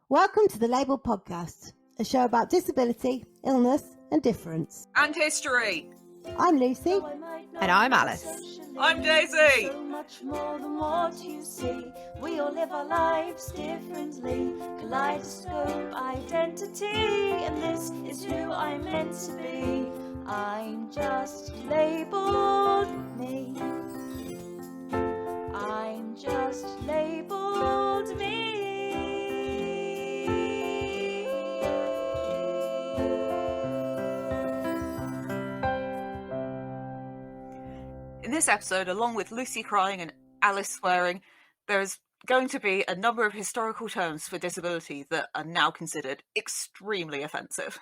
Welcome to the lABLEd podcast, a show about disability, illness and difference. And history. I'm Lucy. And I'm Alice. I'm Daisy. So much more than what you see. We all live our lives differently. Kaleidoscope identity. And this is who I'm meant to be. I'm just labelled me. I'm just labelled me. In this episode, along with Lucy crying and Alice swearing, there's going to be a number of historical terms for disability that are now considered extremely offensive.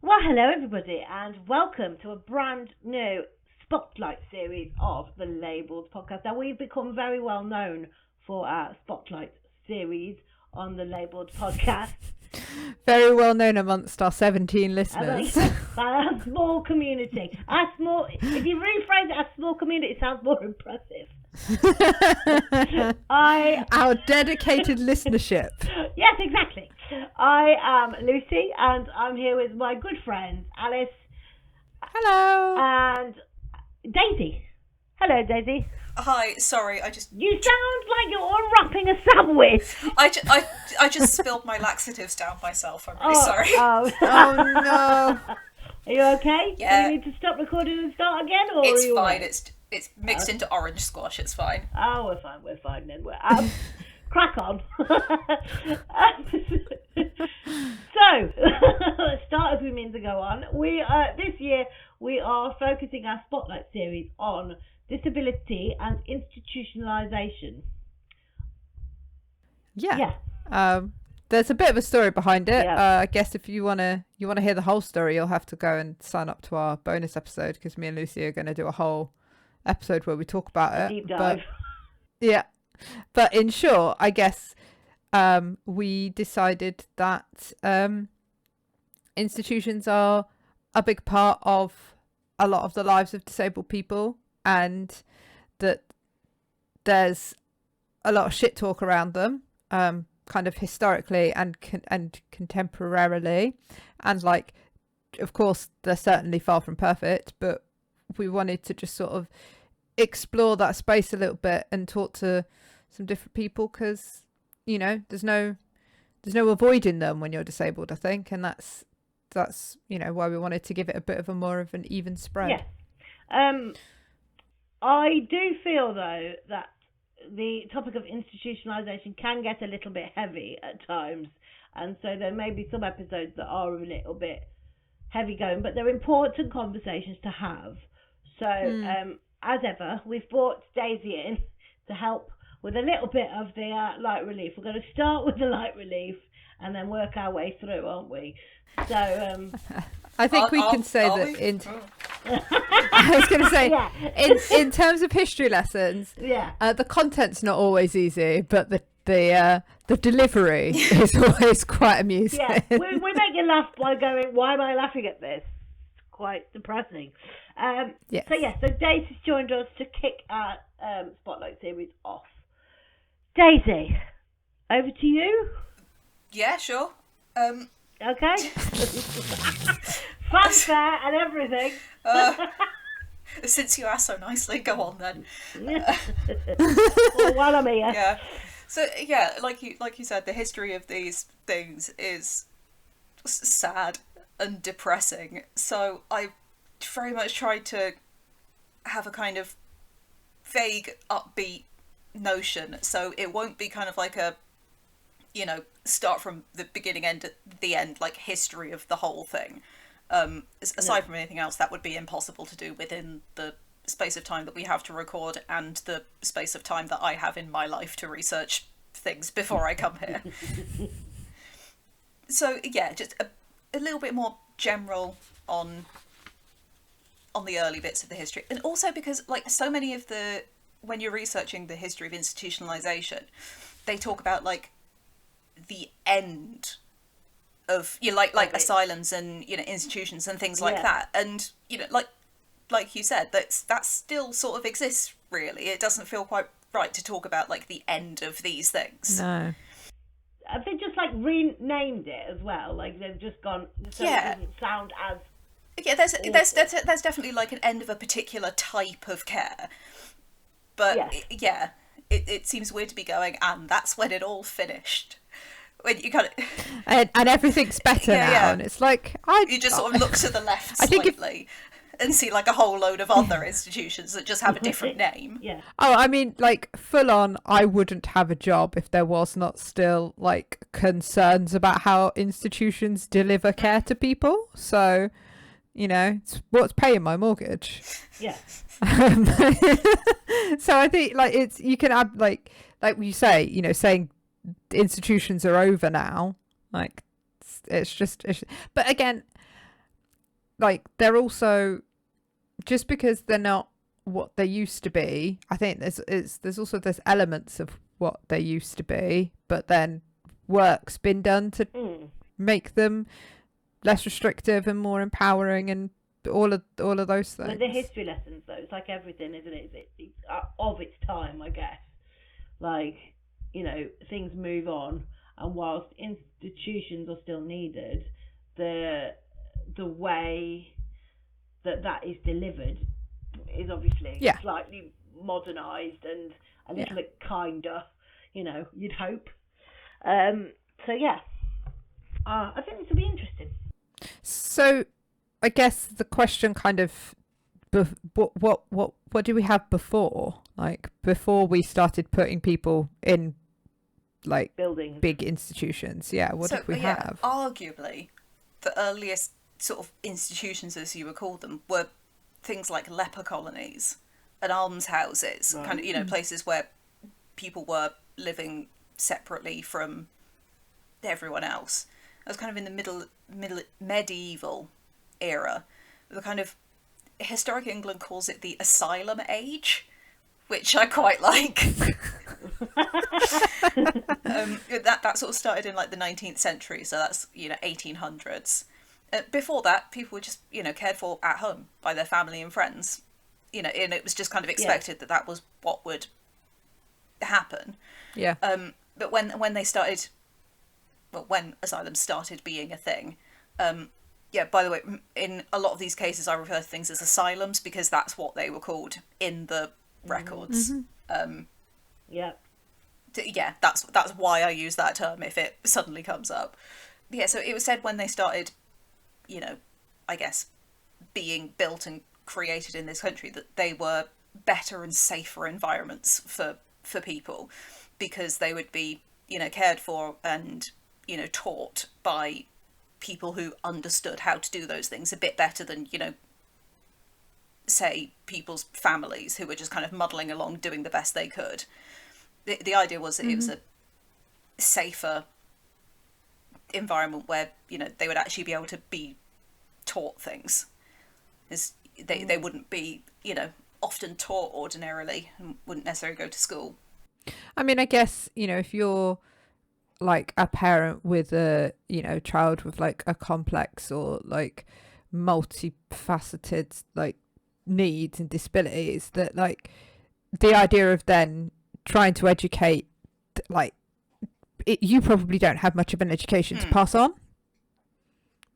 Well, hello everybody, and welcome to a brand new Spotlight series of the lABLEd podcast. Now, we've become very well known for our Spotlight series on the lABLEd podcast. Very well known amongst our 17 listeners. Our small community. If you rephrase it as small community, it sounds more impressive. Our dedicated listenership. Yes, exactly. I am Lucy, and I'm here with my good friend Alice. Hello. And Daisy. Hello, Daisy. Hi, sorry, You sound like you're unwrapping a sandwich. I just spilled my laxatives down myself. I'm really sorry. Oh no. Are you okay? Yeah. Do you need to stop recording and start again, or It's are you fine. alright? It's mixed into orange squash. It's fine. Oh, we're fine then. Crack on. So, start as we mean to go on. This year we are focusing our Spotlight series on disability and institutionalisation. Yeah. There's a bit of a story behind it. Yeah. I guess if you wanna hear the whole story, you'll have to go and sign up to our bonus episode, because me and Lucy are going to do a whole episode where we talk about it. Deep dive. But in short, I guess we decided that institutions are a big part of a lot of the lives of disabled people, and that there's a lot of shit talk around them, kind of historically and contemporarily, and like, of course, they're certainly far from perfect, but we wanted to just sort of explore that space a little bit and talk to some different people, because there's no avoiding them when you're disabled, I think, and that's why we wanted to give it a bit of a more of an even spread. Yeah. I do feel though that the topic of institutionalisation can get a little bit heavy at times, and so there may be some episodes that are a little bit heavy going, but they're important conversations to have. So as ever, we've brought Daisy in to help with a little bit of the light relief. We're going to start with the light relief and then work our way through, aren't we? So I think we can say that I was going to say, yeah. in terms of history lessons, the content's not always easy, but the delivery is always quite amusing. Yeah, we make you laugh by going, why am I laughing at this? It's quite depressing. Yes. So Daisy's joined us to kick our Spotlight series off. Daisy, over to you. Yeah, sure. Okay. Fanfare and everything. Since you asked so nicely, go on then. Well, while I'm here. Yeah. So yeah, like you said, the history of these things is sad and depressing. So I very much tried to have a kind of vague, upbeat notion, so it won't be kind of like a start from the beginning, end at the end, like history of the whole thing. Aside from anything else, that would be impossible to do within the space of time that we have to record and the space of time that I have in my life to research things before I come here. So yeah, just a little bit more general on the early bits of the history, and also because like so many of when you're researching the history of institutionalization, they talk about like the end of like asylums and institutions and things like that, and like you said, that still sort of exists. Really, it doesn't feel quite right to talk about like the end of these things. No. I think just like renamed it as well. Like they've just gone so Yeah. it doesn't sound as Yeah, there's definitely like an end of a particular type of care, but Yes. it seems weird to be going, and that's when it all finished. When you kind of and everything's better Yeah, now, yeah. and it's like you just sort of look to the left I think if- slightly and see like a whole load of other institutions that just have a different name. Yeah. Oh, I mean, like, full on, I wouldn't have a job if there was not still, like, concerns about how institutions deliver care to people. So, you know, it's what's paying my mortgage. Yeah. So I think, like, it's, you can add, like you say, you know, saying institutions are over now, like, it's just, but again, like, they're also, just because they're not what they used to be, I think there's also this elements of what they used to be, but then work's been done to make them less restrictive and more empowering, and all of those things. Like the history lessons, though, it's like everything, isn't it? It's of its time, I guess. Like, you know, things move on, and whilst institutions are still needed, the way that is delivered is obviously slightly modernised and a little bit kinder, you know, you'd hope. So yeah, I think this will be interesting. So I guess the question kind of, what do we have before? Like, before we started putting people in, like, Buildings. big institutions, what did we have? Arguably, the earliest sort of institutions, as you would call them, were things like leper colonies and almshouses, kind of, you know, places where people were living separately from everyone else. It was kind of in the middle medieval era. The kind of historic England calls it the asylum age, which I quite like. That sort of started in like the 19th century, so that's, you know, 1800s. Before that, people were just, you know, cared for at home by their family and friends, you know, and it was just kind of expected that was what would happen. Yeah. But when they started, well, when asylums started being a thing, by the way, in a lot of these cases, I refer to things as asylums because that's what they were called in the records. That's why I use that term if it suddenly comes up. Yeah, so it was said when they started, you know, I guess, being built and created in this country, that they were better and safer environments for people, because they would be, you know, cared for and, you know, taught by people who understood how to do those things a bit better than, you know, say people's families who were just kind of muddling along doing the best they could. The idea was that it was a safer environment where, you know, they would actually be able to be taught things, because they wouldn't be, you know, often taught ordinarily and wouldn't necessarily go to school. I mean, I guess, you know, if you're like a parent with a, you know, child with like a complex or like multifaceted like needs and disabilities, that like the idea of then trying to educate, like, you probably don't have much of an education to pass on,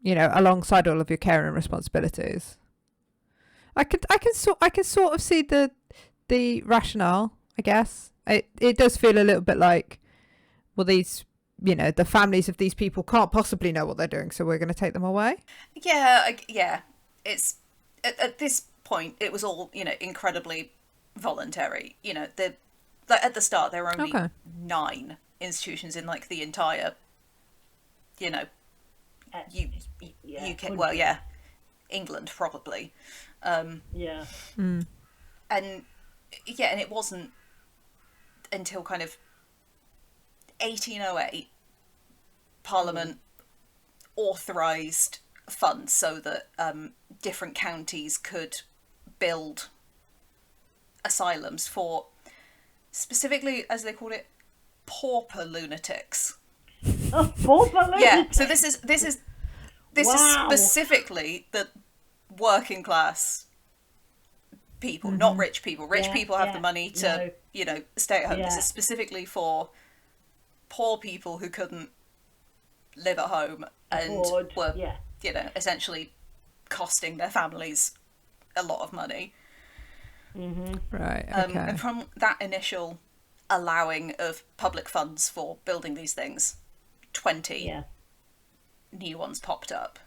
you know, alongside all of your care and responsibilities. I can sort of see the rationale, I guess. It does feel a little bit like, well, these, you know, the families of these people can't possibly know what they're doing, so we're going to take them away. Yeah. It's at this point it was all, you know, incredibly voluntary. You know, at the start there were only 9 institutions in like the entire, you know, UK. Well, yeah, England probably. And it wasn't until kind of 1808 Parliament authorised funds so that different counties could build asylums for, specifically, as they called it, pauper lunatics. Oh, pauper lunatics. Yeah, so this is specifically the working class people, not rich people. Rich people have the money to, you know, stay at home. This is specifically for poor people who couldn't live at home and Afford, were, yeah. you know, essentially costing their families a lot of money. Right. Okay. And from that initial allowing of public funds for building these things, 20 Yeah. new ones popped up.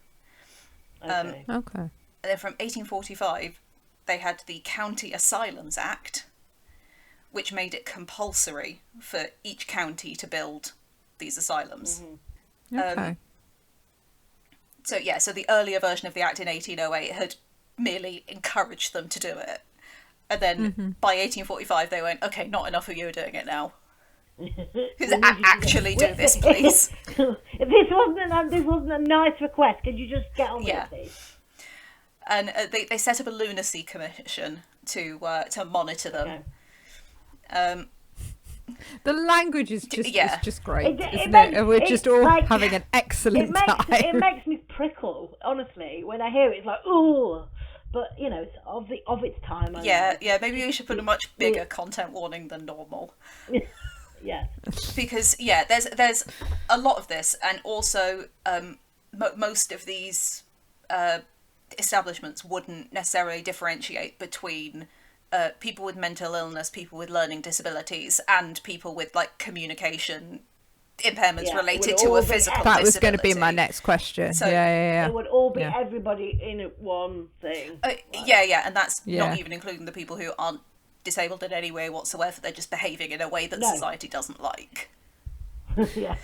Okay. Okay. And then from 1845, they had the County Asylums Act, which made it compulsory for each county to build these asylums. Okay. So the earlier version of the Act in 1808 had merely encouraged them to do it. And then by 1845, they went, okay, not enough of you are doing it now. Actually do this, please. If this wasn't a nice request, could you just get on with it, please? And they set up a lunacy commission to monitor them. Okay. The language is just Yeah. it's just great, It isn't makes- it? And we're it, just all like, having an excellent time. It makes me prickle, honestly, when I hear it. It's like, ooh, but you know, it's of its time. I Yeah, maybe we should put a much bigger content warning than normal. Yes. Because there's a lot of this, and also most of these establishments wouldn't necessarily differentiate between people with mental illness, people with learning disabilities, and people with like communication impairments Yeah, related would to all a be- physical That was disability. going to be my next question. So- yeah. It would all be Yeah. everybody in one thing. Yeah, and that's Yeah. not even including the people who aren't disabled in any way whatsoever. They're just behaving in a way that No. society doesn't like. Yeah.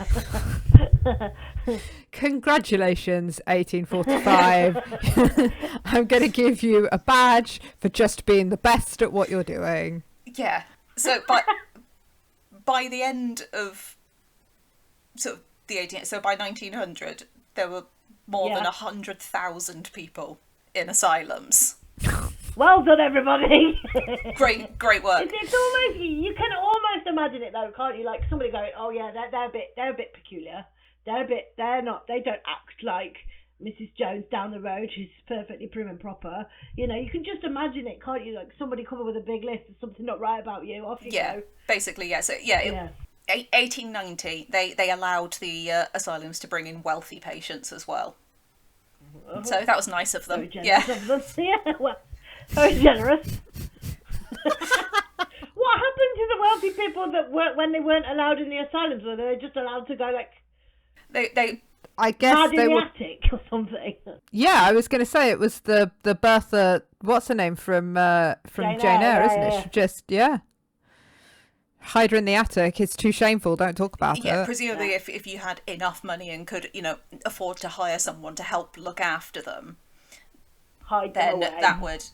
Congratulations, 1845. I'm going to give you a badge for just being the best at what you're doing. Yeah. So by the end of sort of the 18th, so by 1900, there were more than Yeah. 100,000 people in asylums. Well done, everybody. Great work. It's almost, you can almost imagine it though, can't you? Like somebody going, oh yeah, they're a bit peculiar. They don't act like Mrs. Jones down the road who's perfectly prim and proper. You know, you can just imagine it, can't you? Like somebody coming with a big list of something not right about you. Off you go. Basically, yeah. So 1890, they allowed the asylums to bring in wealthy patients as well. So that was nice of them. Very generous of them. Yeah, well, very generous. What happened to the wealthy people that when they weren't allowed in the asylums? Were they just allowed to go like They I guess mad in they the were. attic or something? Yeah, I was going to say it was the Bertha. What's her name from Jane Eyre, isn't it? yeah. She just hide her in the attic. It's too shameful. Don't talk about it. presumably if you had enough money and could, afford to hire someone to help look after them, Hide them then away. that would,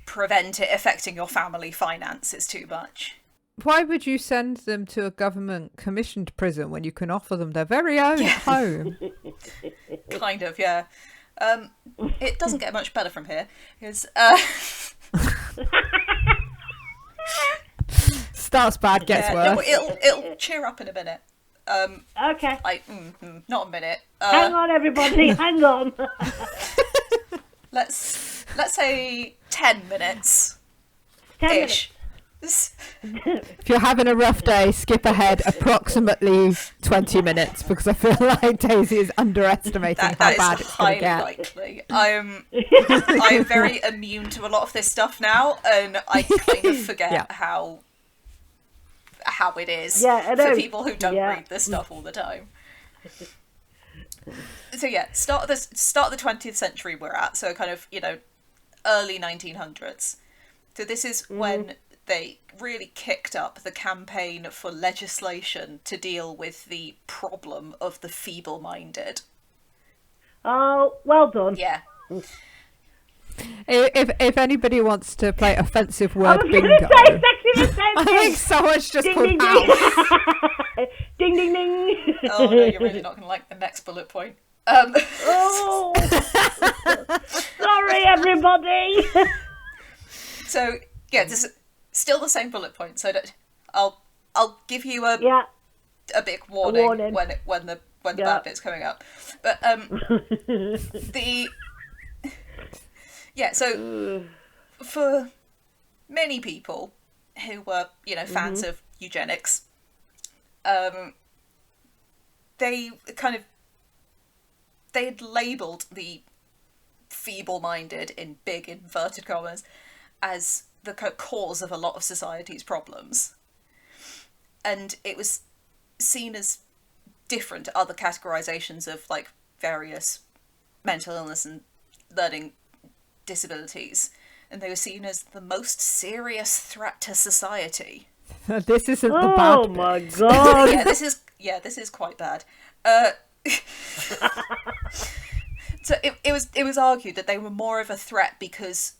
prevent it affecting your family finances too much. Why would you send them to a government commissioned prison when you can offer them their very own at home? Kind of, yeah. It doesn't get much better from here. Because, Starts bad, gets worse. it'll cheer up in a minute. Okay. Not a minute. Hang on, everybody. Hang on. Let's say 10 minutes 10 ish. If you're having a rough day, skip ahead approximately 20 minutes because I feel like Daisy is underestimating how That bad is it's going to highly get. likely. I'm very immune to a lot of this stuff now, and I kind of forget how it is for people who don't read this stuff all the time. So start of the 20th century we're at, so kind of, early 1900s. So this is when they really kicked up the campaign for legislation to deal with the problem of the feeble-minded. Oh, well done. Yeah. If anybody wants to play offensive I word was going bingo, to say exactly the same I thing. think someone's just Ding, called ding, out. ding. Ding, ding, ding. Oh no, you're really not going to like the next bullet point. Oh, sorry, everybody. So this is still the same bullet point. So I'll give you a big warning, when the bad bit's coming up. But so for many people who were fans of eugenics, they had labelled the feeble-minded, in big inverted commas, as the cause of a lot of society's problems. And it was seen as different to other categorizations of like various mental illness and learning disabilities. And they were seen as the most serious threat to society. This isn't the bad Oh bit. my god. This is quite bad. So it was argued that they were more of a threat because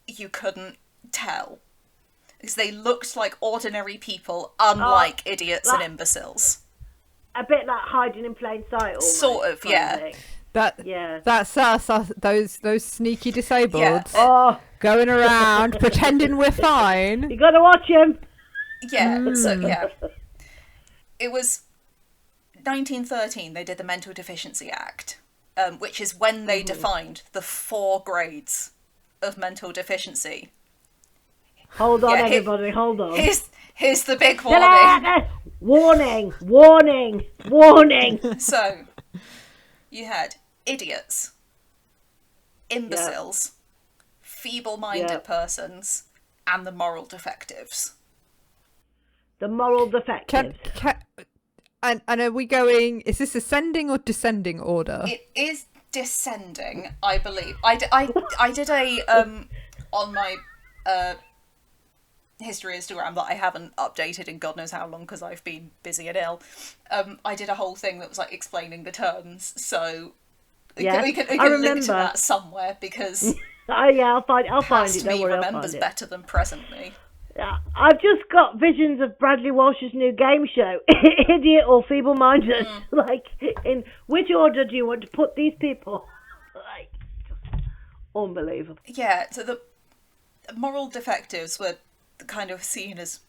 you couldn't tell. Because they looked like ordinary people, unlike idiots and imbeciles. A bit like hiding in plain sight, almost, Sort of, kind yeah. thing. That's us, those sneaky disabled Yeah. Oh, going around pretending we're fine. you gotta watch him. Yeah, so yeah. It was 1913 they did the Mental Deficiency Act, which is when they defined the 4 grades of mental deficiency. Hold on, Yeah, everybody, hold on. Here's the big warning. Warning, warning, warning. So, you had idiots, imbeciles, feeble-minded Yeah. persons, and the moral defectives. The moral defectives. And are we going, is this ascending or descending order? It is descending, I believe. I did a on my history Instagram that I haven't updated in God knows how long because I've been busy and ill. I did a whole thing that was like explaining the terms, so Yeah, we can I link to remember. that somewhere because Oh yeah, I'll find it. past Don't me worry, I'll remembers find it. better than present me. I've just got visions of Bradley Walsh's new game show, Idiot or Feeble-Minded. Like, in which order do you want to put these people? Like, just unbelievable. Yeah, so the moral defectives were kind of seen as,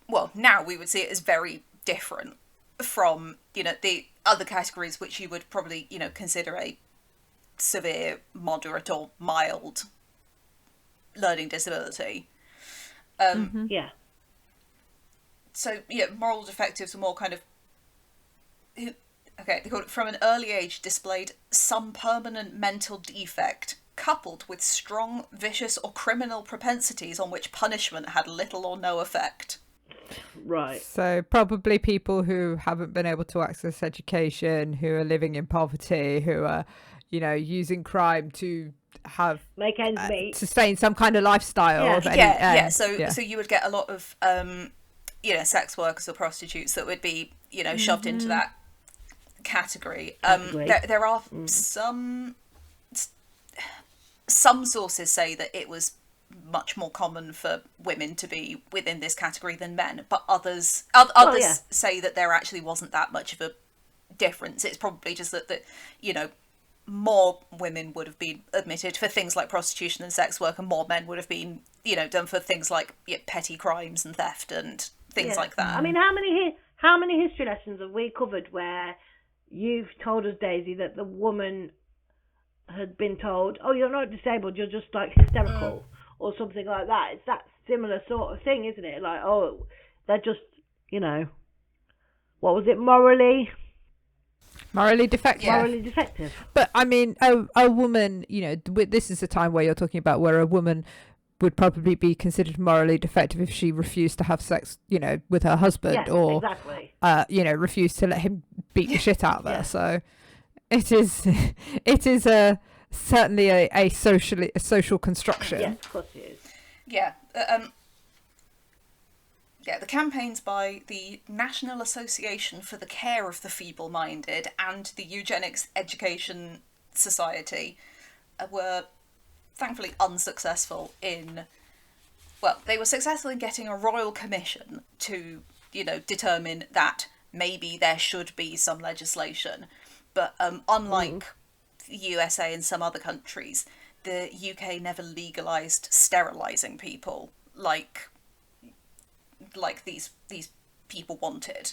well, now we would see it as very different from, you know, the other categories which you would probably, you know, consider a severe, moderate or mild learning disability. Yeah. So, yeah, moral defectives are more kind of, they called it, from an early age displayed some permanent mental defect coupled with strong, vicious or criminal propensities on which punishment had little or no effect. Right. So probably people who haven't been able to access education, who are living in poverty, who are, you know, using crime to have Make ends meet. sustain some kind of lifestyle. Yeah. Of any, So you would get a lot of you know, sex workers or prostitutes that would be, you know, shoved into that category. There are some sources say that it was much more common for women to be within this category than men, but others say that there actually wasn't that much of a difference. It's probably just that you know, more women would have been admitted for things like prostitution and sex work, and more men would have been, you know, done for things like petty crimes and theft and things like that. I mean, how many history lessons have we covered where you've told us, Daisy, that the woman had been told, "Oh, you're not disabled, you're just like hysterical," or something like that? It's that similar sort of thing, isn't it? Like, oh, they're just, you know, what was it, morally defective. Yeah. morally defective. But I mean, a woman, you know, this is a time where you're talking about where a woman would probably be considered morally defective if she refused to have sex, you know, with her husband, Yes, or exactly. you know, refused to let him beat the shit out of her. Yeah. So it is certainly a social construction. Yes, of course it is. Yeah. The campaigns by the National Association for the Care of the Feeble-Minded and the Eugenics Education Society were thankfully unsuccessful in, well, they were successful in getting a royal commission to, you know, determine that maybe there should be some legislation. But unlike the USA and some other countries, the UK never legalised sterilising people like these people wanted.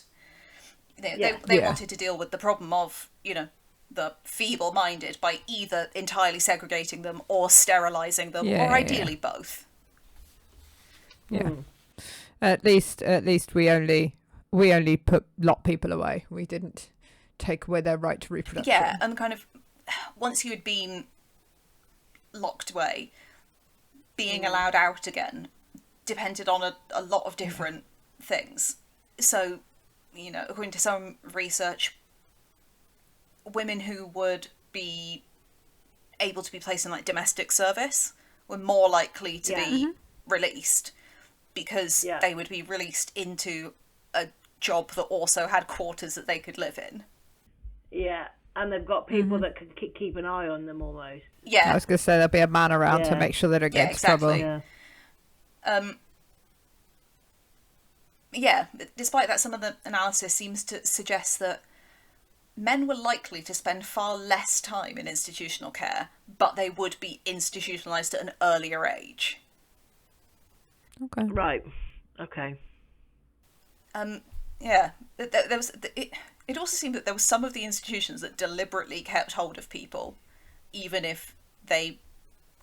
They wanted to deal with the problem of, you know, the feeble-minded by either entirely segregating them or sterilising them, or ideally both. Yeah. At least we only we only locked people away. We didn't take away their right to reproduction. Yeah, and kind of once you had been locked away, being allowed out again depended on a lot of different things. So, you know, according to some research, women who would be able to be placed in like domestic service were more likely to be released, because they would be released into a job that also had quarters that they could live in. Yeah, and they've got people that can keep an eye on them almost. Yeah. I was going to say there'll be a man around to make sure they don't get into trouble. Yeah. Despite that, some of the analysis seems to suggest that men were likely to spend far less time in institutional care, but they would be institutionalised at an earlier age. Okay. Right. Okay. Yeah. There was. It also seemed that there were some of the institutions that deliberately kept hold of people, even if they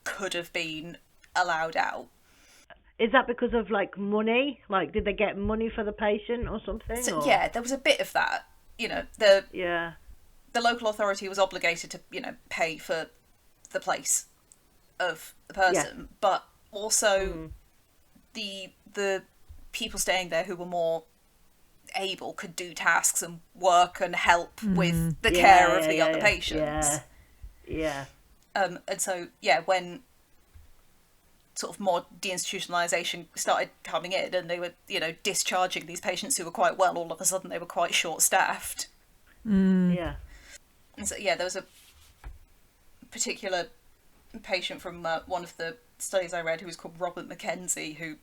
could have been allowed out. Is that because of like money? Like, did they get money for the patient or something? So, yeah, there was a bit of that. You know, the local authority was obligated to, you know, pay for the place of the person, but also the people staying there who were more able could do tasks and work and help with the care of the other patients. And so, when sort of more deinstitutionalisation started coming in and they were, you know, discharging these patients who were quite well, all of a sudden they were quite short-staffed. Yeah. And so, there was a particular patient from one of the studies I read who was called Robert Mackenzie, who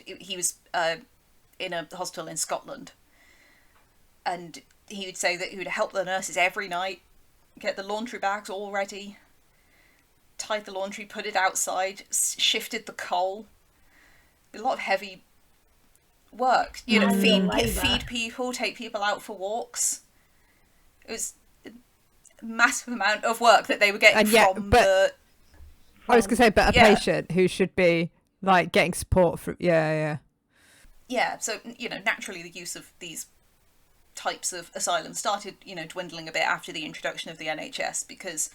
he was in a hospital in Scotland, and he would say that he would help the nurses every night, get the laundry bags all ready, tied the laundry, put it outside, shifted the coal. A lot of heavy work, you know, feed people, take people out for walks. It was a massive amount of work that they were getting from the... I was going to say, but a patient who should be, like, getting support from... Yeah, so, you know, naturally the use of these types of asylums started, you know, dwindling a bit after the introduction of the NHS, because,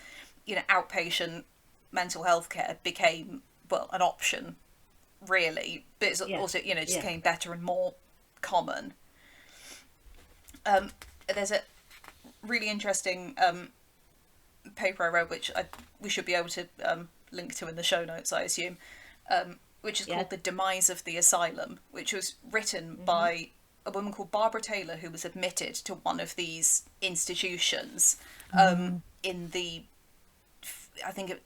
you know, outpatient mental health care became, well, an option, really, but it's also, you know, just became better and more common. There's a really interesting paper I read, which we should be able to link to in the show notes, I assume, which is called The Demise of the Asylum, which was written by a woman called Barbara Taylor, who was admitted to one of these institutions in the, I think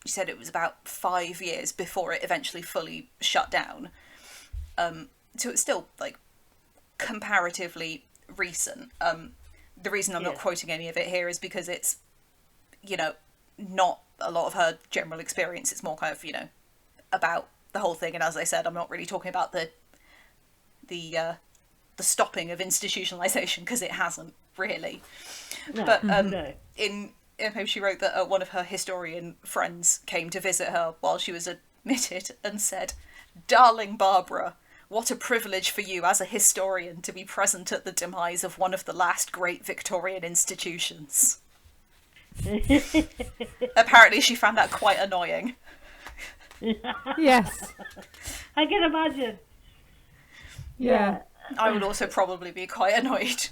she said it was about 5 years before it eventually fully shut down. So it's still, like, comparatively recent. The reason I'm not quoting any of it here is because it's, you know, not a lot of her general experience. It's more kind of, you know, about the whole thing. And as I said, I'm not really talking about the stopping of institutionalization, because it hasn't really. In a paper she wrote that one of her historian friends came to visit her while she was admitted and said, "Darling Barbara, what a privilege for you as a historian to be present at the demise of one of the last great Victorian institutions." Apparently she found that quite annoying. Yes. I can imagine. Yeah. I would also probably be quite annoyed.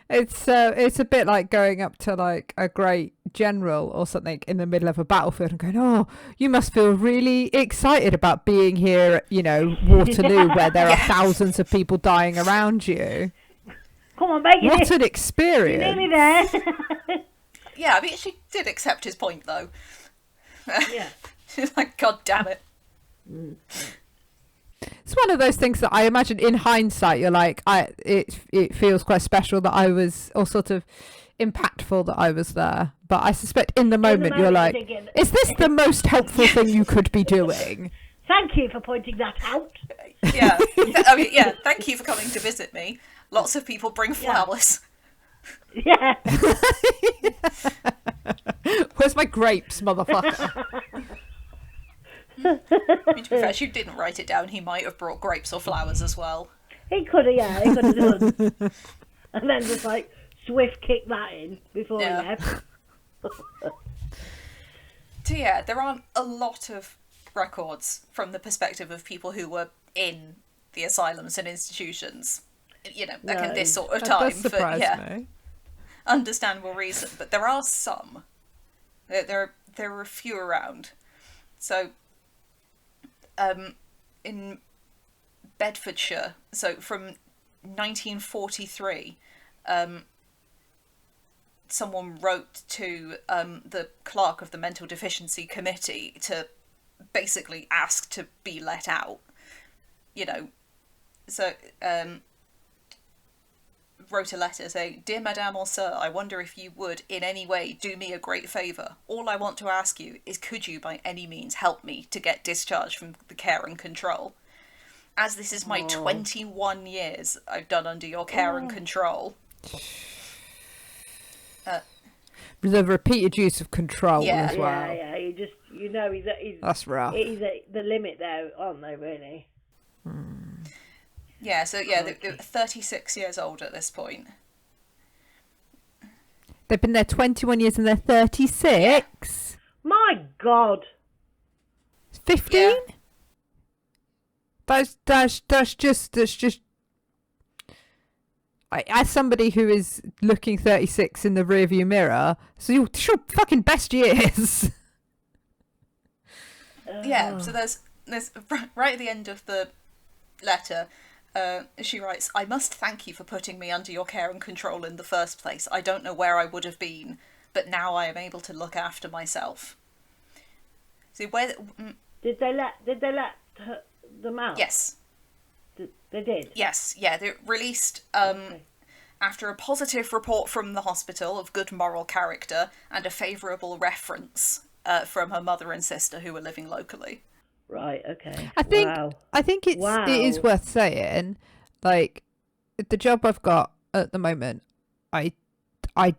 It's a bit like going up to like a great general or something in the middle of a battlefield and going, "Oh, you must feel really excited about being here at, you know, Waterloo, where there are thousands of people dying around you. Come on, make it. What an experience!" You're nearly there. Yeah, I mean, she did accept his point, though. Yeah. She's like, "God damn it." It's one of those things that I imagine in hindsight you're like, it feels quite special that I was, or sort of impactful that I was there. But I suspect in the moment you're like, is this the most helpful thing you could be doing? Thank you for pointing that out. Yeah. I mean, yeah, thank you for coming to visit me. Lots of people bring flowers. Yeah. Where's my grapes, motherfucker? To be fair, she didn't write it down. He might have brought grapes or flowers as well. He could have, yeah, he could have done. And then just like swift kick that in before he left. So yeah, there aren't a lot of records from the perspective of people who were in the asylums and institutions, back in this sort of time. That does surprise me. Understandable reason, but there are some. There are a few around. So, in Bedfordshire, so from 1943, someone wrote to the clerk of the Mental Deficiency Committee to basically ask to be let out. So wrote a letter saying, "Dear Madame or Sir, I wonder if you would in any way do me a great favour. All I want to ask you is, could you by any means help me to get discharged from the care and control? As this is my 21 years I've done under your care and control." The repeated use of control as well. Yeah, he's that's rough. He's at the limit there, aren't they, really? Yeah, so yeah, they're 36 years old at this point. They've been there 21 years and they're 36? My God! 15? Yeah. That's just as somebody who is looking 36 in the rearview mirror, so your fucking best years. Yeah, so there's right at the end of the letter, she writes, "I must thank you for putting me under your care and control in the first place. I don't know where I would have been, but now I am able to look after myself." See, did they let them out? Yes. They did? Yes, yeah, they released after a positive report from the hospital of good moral character and a favourable reference from her mother and sister who were living locally. Right, okay. I think it is worth saying, like, the job I've got at the moment, I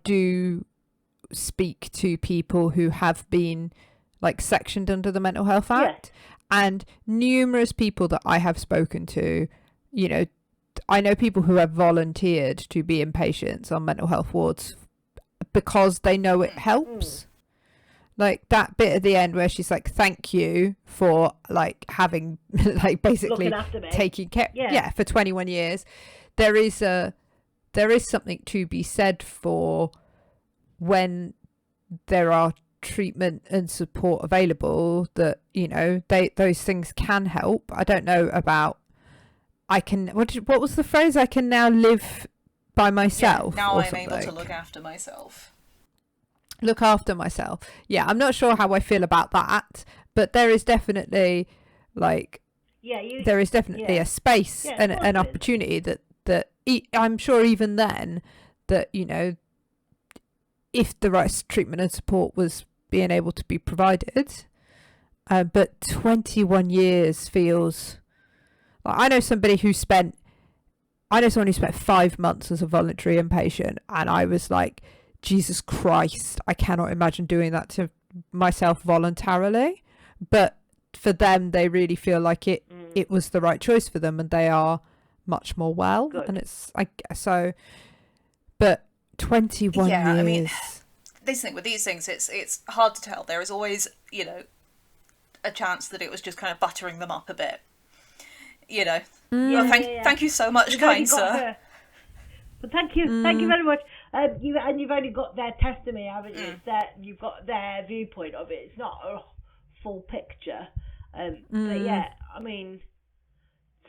do speak to people who have been, like, sectioned under the Mental Health Act. Yes. And numerous people that I have spoken to, I know people who have volunteered to be inpatients on mental health wards because they know it helps. Like that bit at the end where she's like, "Thank you for like having like basically taking care for 21 years." There is something to be said for when there are treatment and support available that those things can help. I don't know about what was the phrase? I can now live by myself. Now I'm able to look after myself. Look after myself. Yeah, I'm not sure how I feel about that, but there is definitely a space and an opportunity that I'm sure even then that if the right treatment and support was being able to be provided, but 21 years feels like I know someone who spent 5 months as a voluntary inpatient, and I was like, Jesus Christ, I cannot imagine doing that to myself voluntarily. But for them, they really feel like it was the right choice for them, and they are much more well. Good. And it's so, but 21 years. I mean, this thing with these things, it's hard to tell. There is always, a chance that it was just kind of buttering them up a bit. Thank you so much, kind sir. But thank you very much. You've only got their testimony, haven't you? You've got their viewpoint of it. It's not a full picture. But yeah, I mean,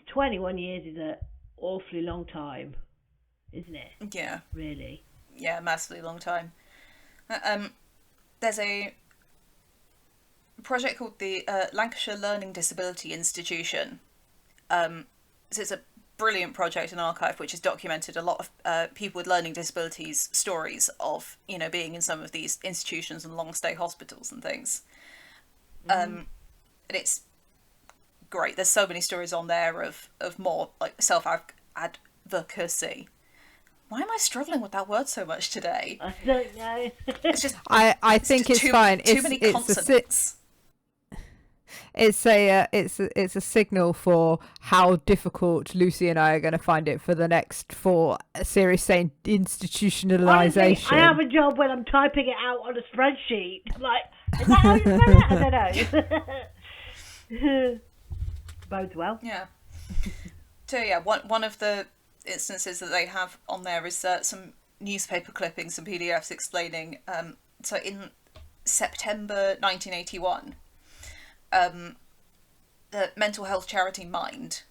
21 years is an awfully long time, isn't it? Yeah. Really. Yeah, massively long time. There's a project called the Lancashire Learning Disability Institution. So it's a brilliant project and archive which has documented a lot of people with learning disabilities stories of being in some of these institutions and long stay hospitals and things. And it's great. There's so many stories on there of more like self-advocacy. Why am I struggling with that word so much today? I don't know. It's just I think it's fine. Too many consonants. It's a signal for how difficult Lucy and I are going to find it for the next 4 series saying institutionalisation. Honestly, I have a job when I'm typing it out on a spreadsheet. I'm like, is that how you spell it? I don't know. Bodes well. Yeah. So yeah, one of the instances that they have on there is some newspaper clippings, some PDFs explaining. So in September 1981, the mental health charity Mind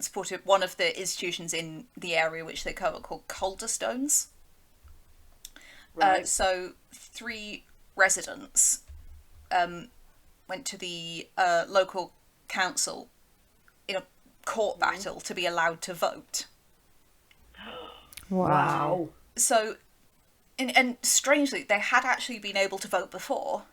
supported one of the institutions in the area which they cover called Calderstones. Right. So 3 residents went to the local council in a court battle to be allowed to vote. Wow. So, and strangely, they had actually been able to vote before.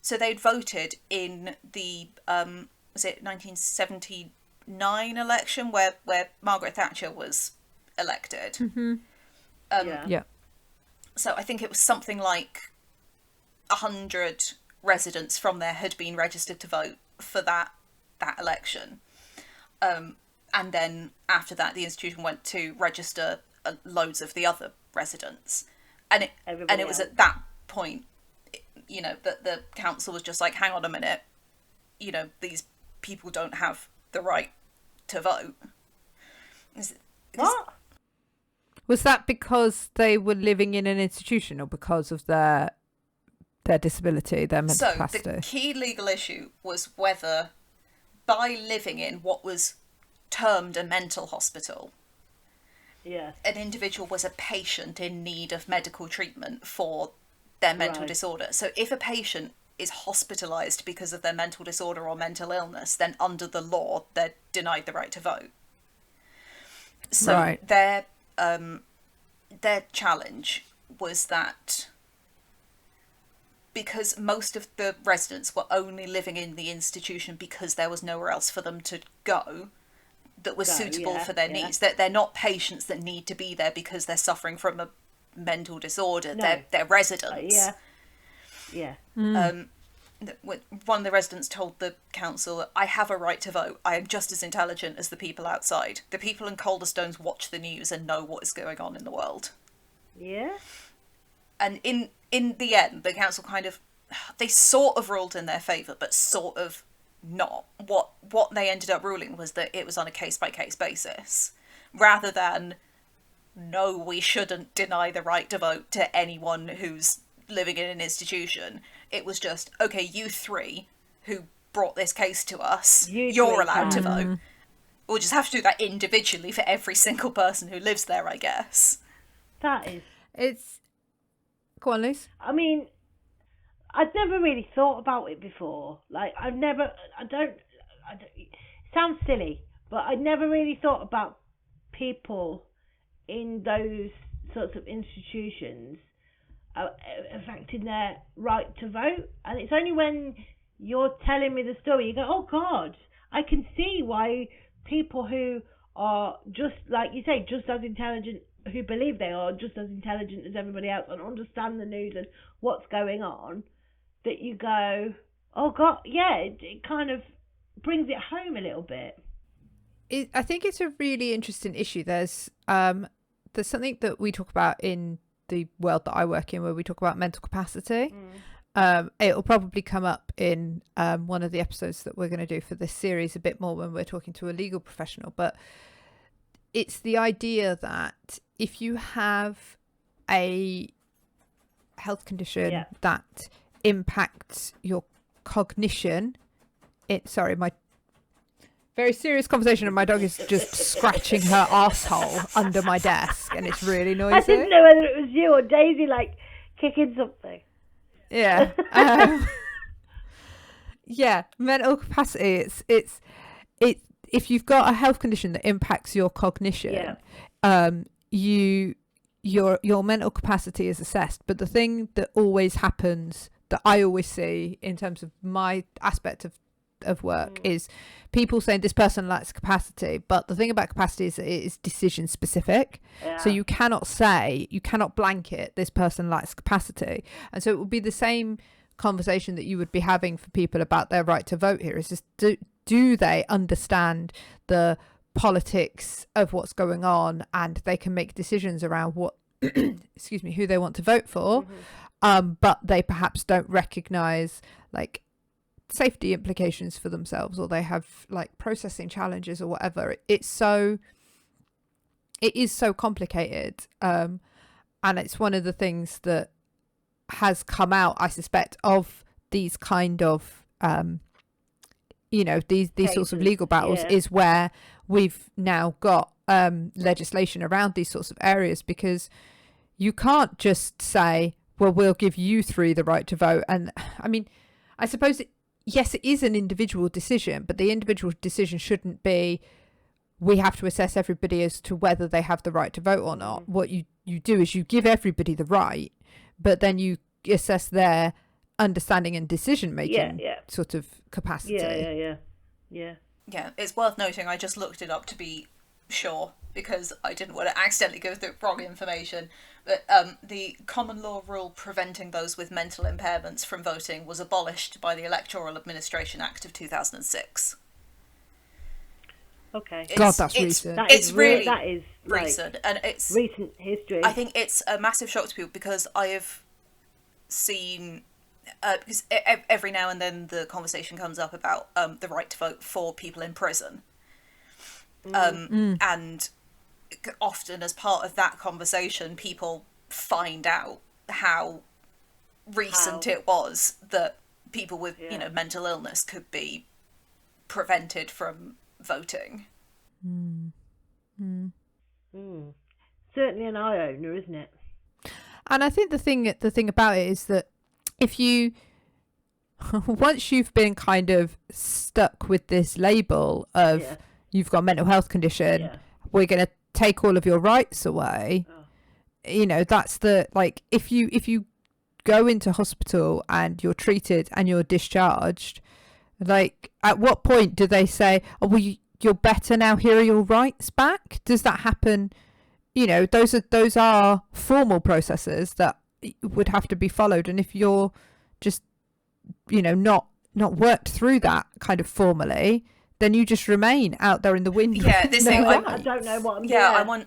So they'd voted in the, was it 1979 election where Margaret Thatcher was elected. Mm-hmm. Yeah. So I think it was something like 100 residents from there had been registered to vote for that election. And then after that, the institution went to register loads of the other residents. And it was at that point, that the council was just like, hang on a minute, these people don't have the right to vote. What? Was that because they were living in an institution or because of their disability, their mental capacity? So the key legal issue was whether by living in what was termed a mental hospital, an individual was a patient in need of medical treatment for their mental disorder. So if a patient is hospitalised because of their mental disorder or mental illness, then under the law, they're denied the right to vote. So their challenge was that because most of the residents were only living in the institution because there was nowhere else for them to go that was suitable for their needs, that they're not patients that need to be there because they're suffering from a mental disorder. No. They're residents. One of the residents told the council, I have a right to vote. I am just as intelligent as the people outside. The people in Calderstones watch the news and know what is going on in the world. Yeah. And in the end, the council they sort of ruled in their favour, but sort of not. What they ended up ruling was that it was on a case-by-case basis, rather than, no, we shouldn't deny the right to vote to anyone who's living in an institution. It was just, okay, you 3 who brought this case to us, you're allowed to vote. We'll just have to do that individually for every single person who lives there, I guess. That is... It's... Go on, Liz. I mean, I'd never really thought about it before. Like, it sounds silly, but I'd never really thought about people in those sorts of institutions affecting their right to vote. And it's only when you're telling me the story, you go, oh God, I can see why people who are just, like you say, just as intelligent, who believe they are just as intelligent as everybody else and understand the news and what's going on, that you go, oh God, yeah, it kind of brings it home a little bit. I think it's a really interesting issue. There's something that we talk about in the world that I work in where we talk about mental capacity. It'll probably come up in one of the episodes that we're going to do for this series a bit more when we're talking to a legal professional, but it's the idea that if you have a health condition that impacts your cognition, my very serious conversation and my dog is just scratching her arsehole under my desk and it's really noisy. I didn't know whether it was you or Daisy like kicking something. Yeah. Yeah, mental capacity, it's if you've got a health condition that impacts your cognition, your mental capacity is assessed. But the thing that always happens, that I always see in terms of my aspect of work, is people saying this person lacks capacity. But the thing about capacity is it is decision specific. So you cannot blanket this person lacks capacity. And so it would be the same conversation that you would be having for people about their right to vote here is just, do they understand the politics of what's going on, and they can make decisions around what excuse me, who they want to vote for, but they perhaps don't recognize like safety implications for themselves, or they have like processing challenges or whatever. It is so complicated, and it's one of the things that has come out, I suspect, of these kind of these Cases, sorts of legal battles, is where we've now got legislation around these sorts of areas, because you can't just say, well, we'll give you three the right to vote. And I mean, I suppose yes, it is an individual decision, but the individual decision shouldn't be, we have to assess everybody as to whether they have the right to vote or not. What you do is you give everybody the right, but then you assess their understanding and decision making sort of capacity. Yeah. It's worth noting, I just looked it up to be sure, because I didn't want to accidentally give the wrong information, but the common law rule preventing those with mental impairments from voting was abolished by the Electoral Administration Act of 2006. Okay. God, that's recent. That is really recent, and it's recent history. I think it's a massive shock to people, because I have seen because every now and then the conversation comes up about the right to vote for people in prison, and often as part of that conversation, people find out how recent it was that people with mental illness could be prevented from voting. Certainly an eye opener, isn't it? And I think the thing about it is that if you once you've been kind of stuck with this label of you've got a mental health condition, we're going to take all of your rights away. That's the, like, if you go into hospital and you're treated and you're discharged, like, at what point do they say, oh, well, you're better now, here are your rights back? Does that happen? Those are formal processes that would have to be followed, and if you're just not worked through that kind of formally, then you just remain out there in the wind. I don't know what I'm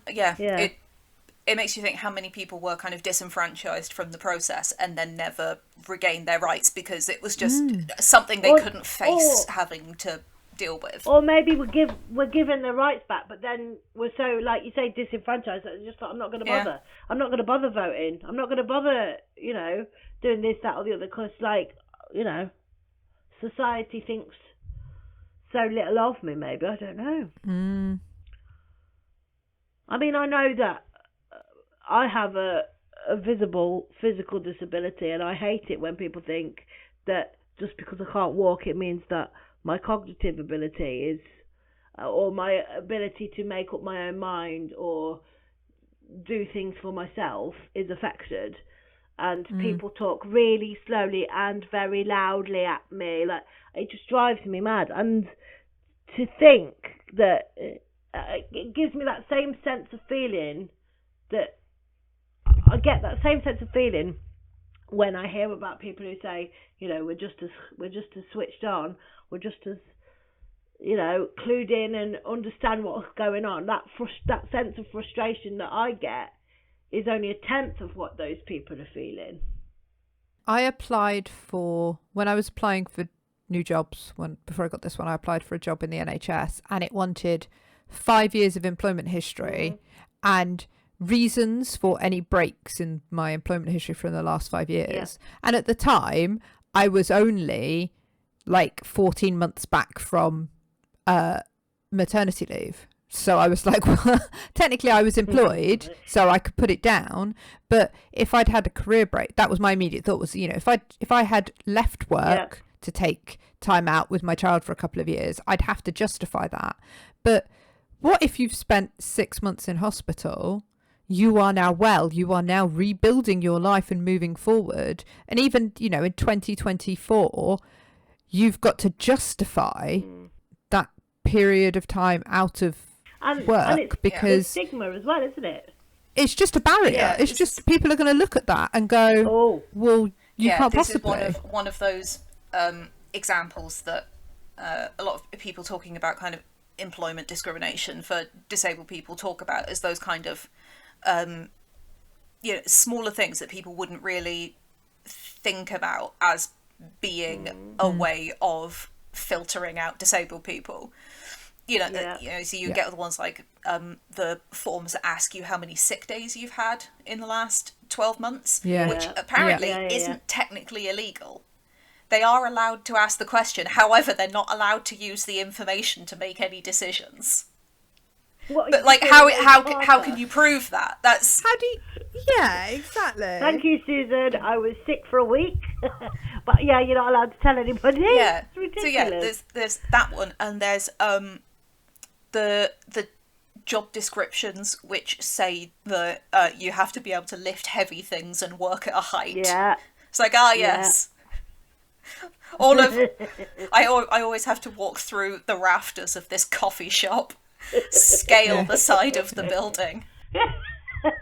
it makes you think how many people were kind of disenfranchised from the process and then never regained their rights because it was just something they couldn't face having to deal with. Or maybe we're given their rights back, but then we're so, like you say, disenfranchised that it's just like, I'm not going to bother. I'm not going to bother voting. I'm not going to bother, doing this, that, or the other, because, like, society thinks so little of me. Maybe, I don't know. I mean, I know that I have a visible physical disability, and I hate it when people think that just because I can't walk, it means that my cognitive ability is, or my ability to make up my own mind or do things for myself is affected. And people talk really slowly and very loudly at me. Like, it just drives me mad. And to think that it gives me that same sense of feeling, that I get that same sense of feeling when I hear about people who say, we're just as switched on, we're just as, clued in and understand what's going on. That sense of frustration that I get is only a tenth of what those people are feeling. I applied when I was applying for new jobs, before I got this one, I applied for a job in the NHS, and it wanted 5 years of employment history and reasons for any breaks in my employment history from the last 5 years. And at the time, I was only like 14 months back from maternity leave. So I was like, well, technically I was employed, so I could put it down. But if I'd had a career break, that was my immediate thought was, if I had left work to take time out with my child for a couple of years, I'd have to justify that. But what if you've spent 6 months in hospital? You are now you are now rebuilding your life and moving forward. And even, in 2024, you've got to justify that period of time out of work, and it's, because stigma as well, isn't it? It's just a barrier. It's just people are going to look at that and go, well, You can't this possibly. is one of those examples that a lot of people talking about kind of employment discrimination for disabled people talk about as those kind of smaller things that people wouldn't really think about as being a way of filtering out disabled people. So you get the ones like the forms that ask you how many sick days you've had in the last 12 months, which apparently isn't technically illegal. They are allowed to ask the question, however, they're not allowed to use the information to make any decisions. But like, how can you prove that? That's How do you? Yeah, exactly. Thank you, Susan. I was sick for a week, but yeah, you're not allowed to tell anybody. Yeah. It's ridiculous. So yeah, there's that one, and there's the job descriptions which say that you have to be able to lift heavy things and work at a height. Yeah. It's like, yes. All of I always have to walk through the rafters of this coffee shop, scale the side of the building.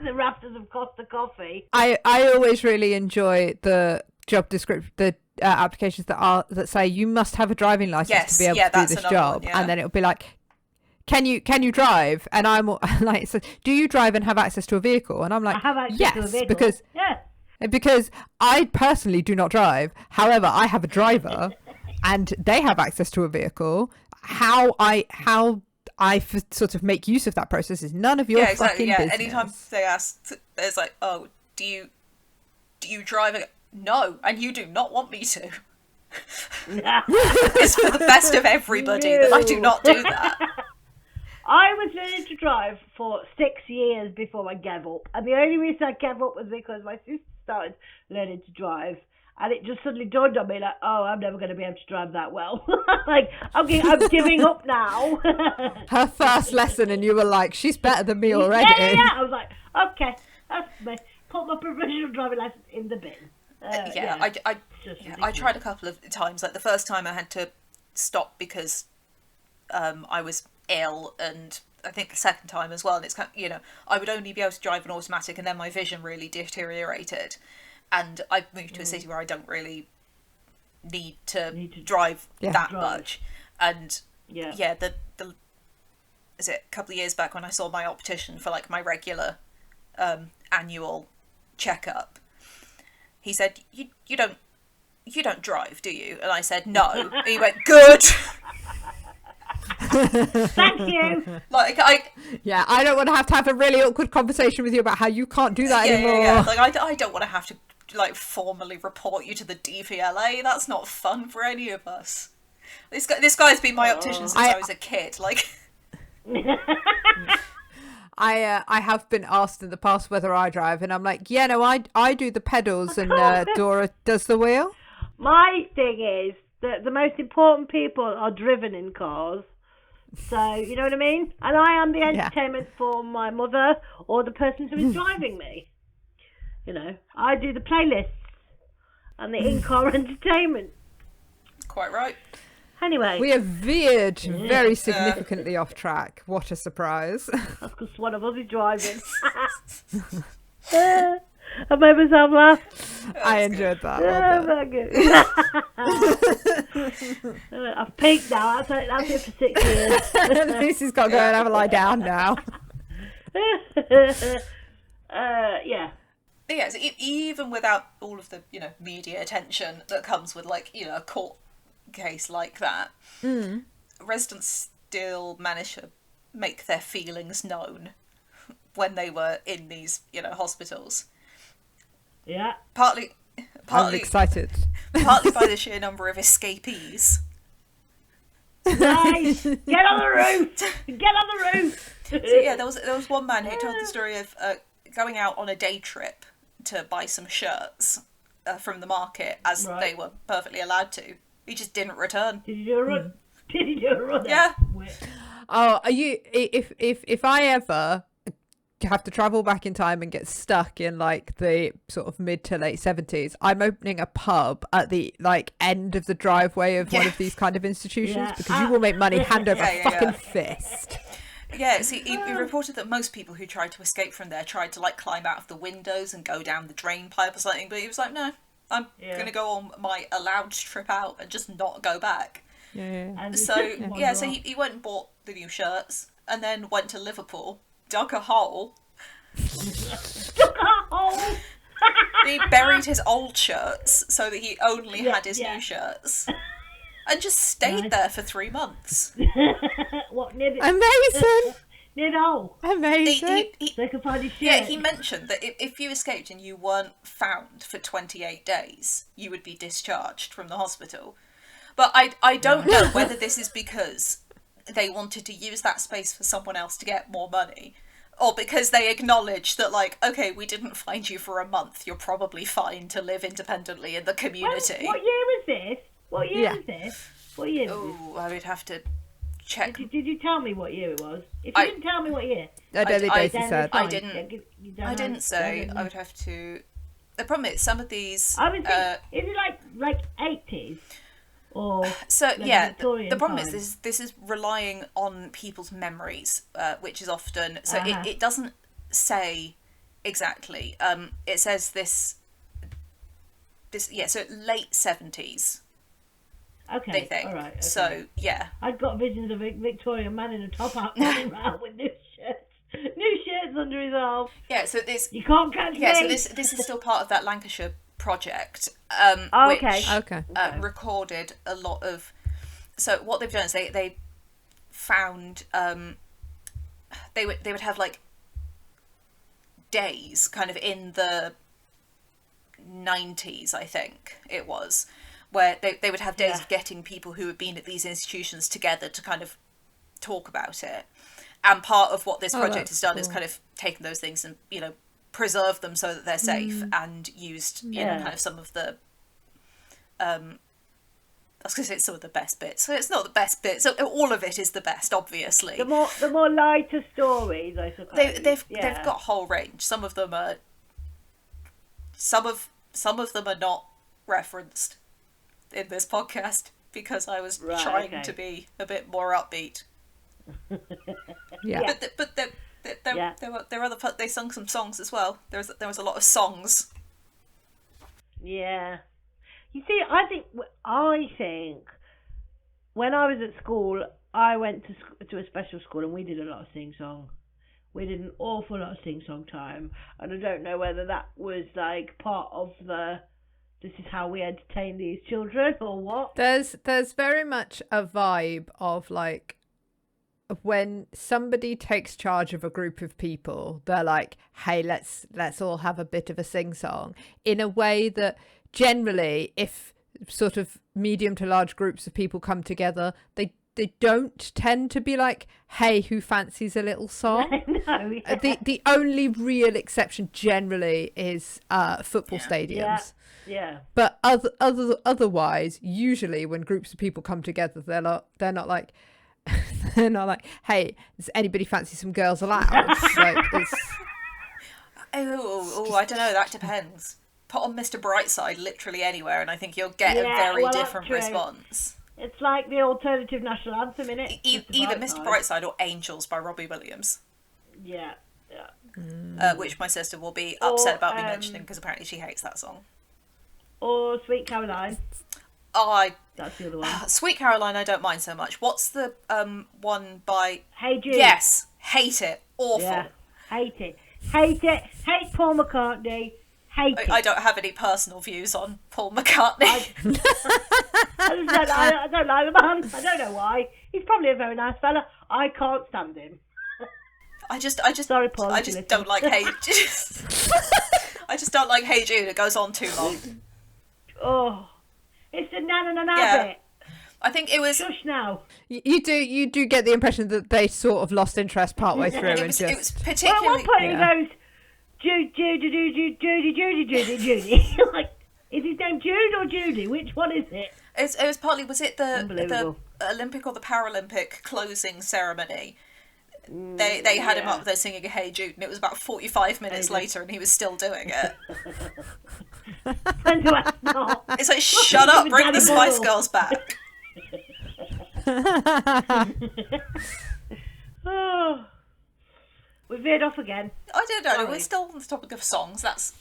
The rafters of Costa Coffee. I always really enjoy the job description, the applications that say you must have a driving license to be able to do this job, and then it'll be like, can you drive? And I'm like, so, do you drive and have access to a vehicle? And I'm like, I have access to a vehicle. Because I personally do not drive. However, I have a driver, and they have access to a vehicle. How I sort of make use of that process is none of your fucking business. Anytime they ask, there's like, oh, do you drive? No, and you do not want me to. It's for the best of everybody that I do not do that. I was learning to drive for 6 years before I gave up, and the only reason I gave up was because my sister started learning to drive, and it just suddenly dawned on me like, oh, I'm never going to be able to drive that well. Like, I'm giving up now. Her first lesson, and you were like, she's better than me already. Yeah. I was like, okay, that's me. Put my professional driving license in the bin. I tried a couple of times. Like the first time I had to stop because I was ill, and I think the second time as well. And it's kind of, I would only be able to drive an automatic, and then my vision really deteriorated, and I moved to a city where I don't really need to drive that much. And the is it a couple of years back when I saw my optician for like my regular annual checkup, he said, you don't drive, do you? And I said, no. And he went, good. Thank you. Like I don't want to have a really awkward conversation with you about how you can't do that anymore. Like I don't want to have to like formally report you to the DVLA. That's not fun for any of us. This guy's been my optician since I was a kid. Like. I have been asked in the past whether I drive, and I'm like, yeah, no, I do the pedals, and Dora does the wheel. My thing is that the most important people are driven in cars. So, you know what I mean? And I am the entertainment for my mother or the person who is driving me. I do the playlists and the in-car entertainment. Quite right. Anyway. We have veered very significantly off track. What a surprise. That's because one of us is driving. I made myself laugh. I enjoyed that. I've peaked now. That's it for 6 years. Lucy's got to go and have a lie down now. Yeah, so even without all of the media attention that comes with like a court case like that, residents still manage to make their feelings known when they were in these hospitals. Yeah. Partly I'm excited. Partly by the sheer number of escapees. Nice. Get on the roof. So yeah, there was one man who told the story of going out on a day trip to buy some shirts from the market, as they were perfectly allowed to. He just didn't return. Did you do a run? Yeah. Oh, are you? If I ever have to travel back in time and get stuck in like the sort of mid to late 70s, I'm opening a pub at the like end of the driveway of one of these kind of institutions, because you will make money hand over fucking fist. Yeah, see, he reported that most people who tried to escape from there tried to like climb out of the windows and go down the drain pipe or something, but he was like, no, I'm going to go on my allowed trip out and just not go back. Yeah. And So he went and bought the new shirts and then went to Liverpool, dug a hole. He buried his old shirts so that he only had his new shirts. And just stayed there for 3 months. What, near the... Amazing! Near the hole? Amazing! So they can find his shirt. Yeah, he mentioned that if you escaped and you weren't found for 28 days, you would be discharged from the hospital. But I don't know whether this is because they wanted to use that space for someone else to get more money, or because they acknowledged that, like, okay, we didn't find you for a month, you're probably fine to live independently in the community. What year was this? What year was this? What year was this? Oh, I would have to check. Did you tell me what year it was? If you didn't tell me what year... I don't think Daisy said. I didn't say. I would have to... The problem is, some of these... I was thinking, is it like 80s? Or so, like yeah, Victorian the problem time? is this is relying on people's memories, which is often... So it doesn't say exactly. It says this... so late 70s. Okay, they think. all right. Okay. So, yeah. I've got visions of a Victorian man in a top hat running around with new shirts under his arm. Yeah, so this... You can't catch me! Yeah, so this is still part of that Lancashire project, which recorded a lot of... So what they've done is they found... They would have, like, days, kind of in the 90s, I think it was, where they would have days of getting people who had been at these institutions together to kind of talk about it. And part of what this project has done is kind of taken those things and, you know, preserved them so that they're safe and used, you know, kind of some of the... I was going to say some of the best bits. So it's not the best bits. So all of it is the best, obviously. The more lighter stories, I suppose. They've got a whole range. Some of them are... Some of them are not referenced in this podcast because I was trying to be a bit more upbeat. But there were other... They sung some songs as well. There was a lot of songs. Yeah. You see, I think when I was at school, I went to a special school and we did a lot of sing-song. We did an awful lot of sing-song time. And I don't know whether that was, like, part of this is how we entertain these children or what. There's very much a vibe of, like, when somebody takes charge of a group of people, they're like, hey, let's all have a bit of a sing-song, in a way that generally, if sort of medium to large groups of people come together, they don't tend to be like, hey, who fancies a little song? No, yeah. The only real exception generally is football stadiums. Yeah. But otherwise, usually when groups of people come together, they're not like they're not like, hey, does anybody fancy some girls aloud? Like, it's... Oh, I don't know. That depends. Put on Mr. Brightside literally anywhere, and I think you'll get a very different response. It's like the alternative national anthem, innit? Either Mr. Brightside or Angels by Robbie Williams. Yeah. Which my sister will be upset about me mentioning because apparently she hates that song. Or Sweet Caroline. That's the other one. Sweet Caroline, I don't mind so much. What's the one by... Hey Jude. Yes, hate it. Awful. Yeah. Hate it. Hate Paul McCartney. Hate it. I don't have any personal views on Paul McCartney. I don't like the man. I don't know why. He's probably a very nice fella. I can't stand him. I just Sorry, Paul. I just don't like Hey I just don't like Hey Jude. It goes on too long. Oh, it's a bit. I think it was. Shush now. You do get the impression that they sort of lost interest partway through. It was particularly. Well, at one point he goes, Judy. Like, is his name Jude or Judy? Which one is it? It was partly. Was it the Olympic or the Paralympic closing ceremony? They had him up there singing Hey Jude, and it was about 45 minutes later, and he was still doing it. It's like, shut up, bring the Spice Girls back. Oh, we veered off again. I don't know. We're still on the topic of songs. That's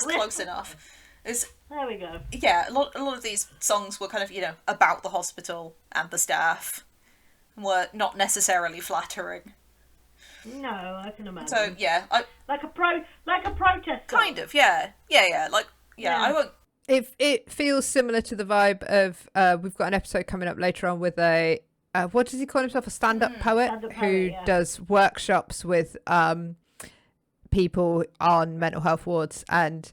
close enough. There we go. Yeah, a lot of these songs were kind of, about the hospital and the staff, and were not necessarily flattering. No, I can imagine. So yeah, like a protest song. kind of, yeah, I won't. It feels similar to the vibe of we've got an episode coming up later on with a what does he call himself, a stand-up poet who does workshops with people on mental health wards, and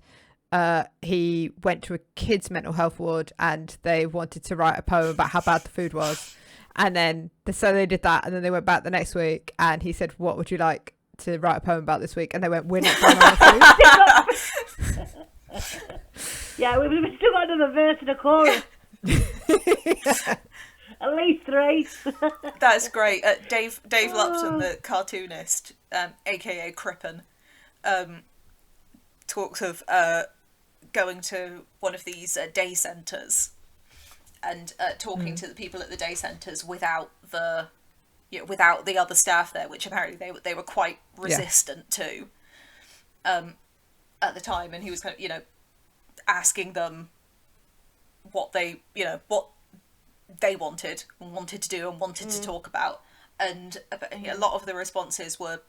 he went to a kids mental health ward and they wanted to write a poem about how bad the food was, and then so they did that, and then they went back the next week and he said, what would you like to write a poem about this week? And they went, we're not going on the food. Yeah, we've still got another verse and a chorus. At least 3. That's great. Dave Lupton, the cartoonist, aka Crippen, talks of going to one of these day centres and talking to the people at the day centres without the other staff there, which apparently they were quite resistant to at the time, and he was kind of asking them what they wanted to do and wanted to talk about, and a lot of the responses were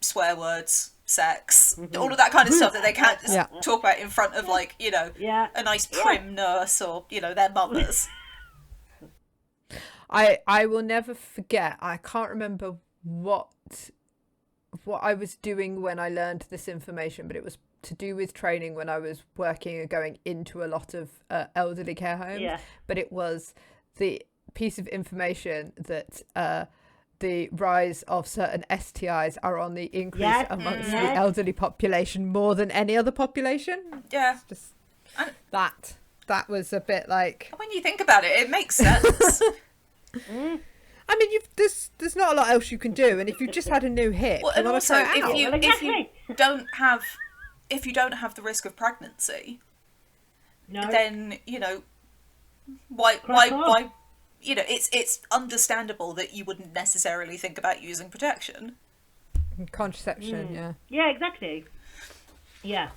swear words, sex, all of that kind of stuff that they can't just talk about in front of a nice prim nurse or their mothers. I will never forget, I can't remember what I was doing when I learned this information, but it was to do with training when I was working and going into a lot of elderly care homes. Yeah. But it was the piece of information that the rise of certain STIs are on the increase amongst the elderly population more than any other population. Yeah. Just that was a bit like... When you think about it, it makes sense. I mean, there's not a lot else you can do, and if you've just had a new hip, and also if you don't have the risk of pregnancy, then why it's understandable that you wouldn't necessarily think about using protection. Contraception, yeah, exactly. Yeah.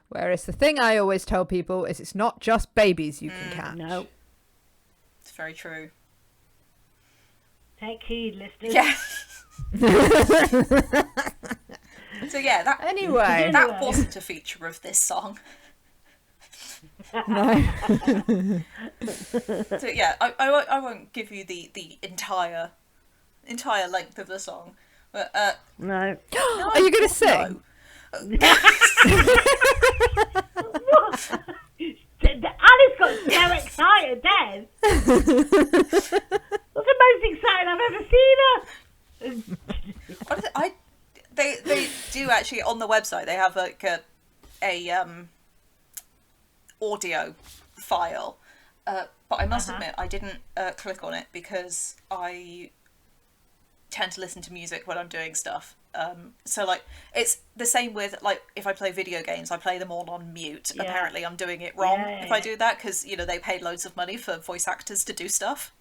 Whereas the thing I always tell people is it's not just babies you can catch. No, it's very true. Take heed, listeners. Yeah. So yeah, that wasn't a feature of this song. No. So yeah, I won't give you the entire length of the song, but no. Are you going to sing? No. Alice got so excited then. That's the most exciting I've ever seen her. They do actually on the website. They have like a audio file, but I must admit I didn't click on it because I tend to listen to music when I'm doing stuff. So like it's the same with like if I play video games, I play them all on mute. Yeah. Apparently I'm doing it wrong if I do that because they pay loads of money for voice actors to do stuff.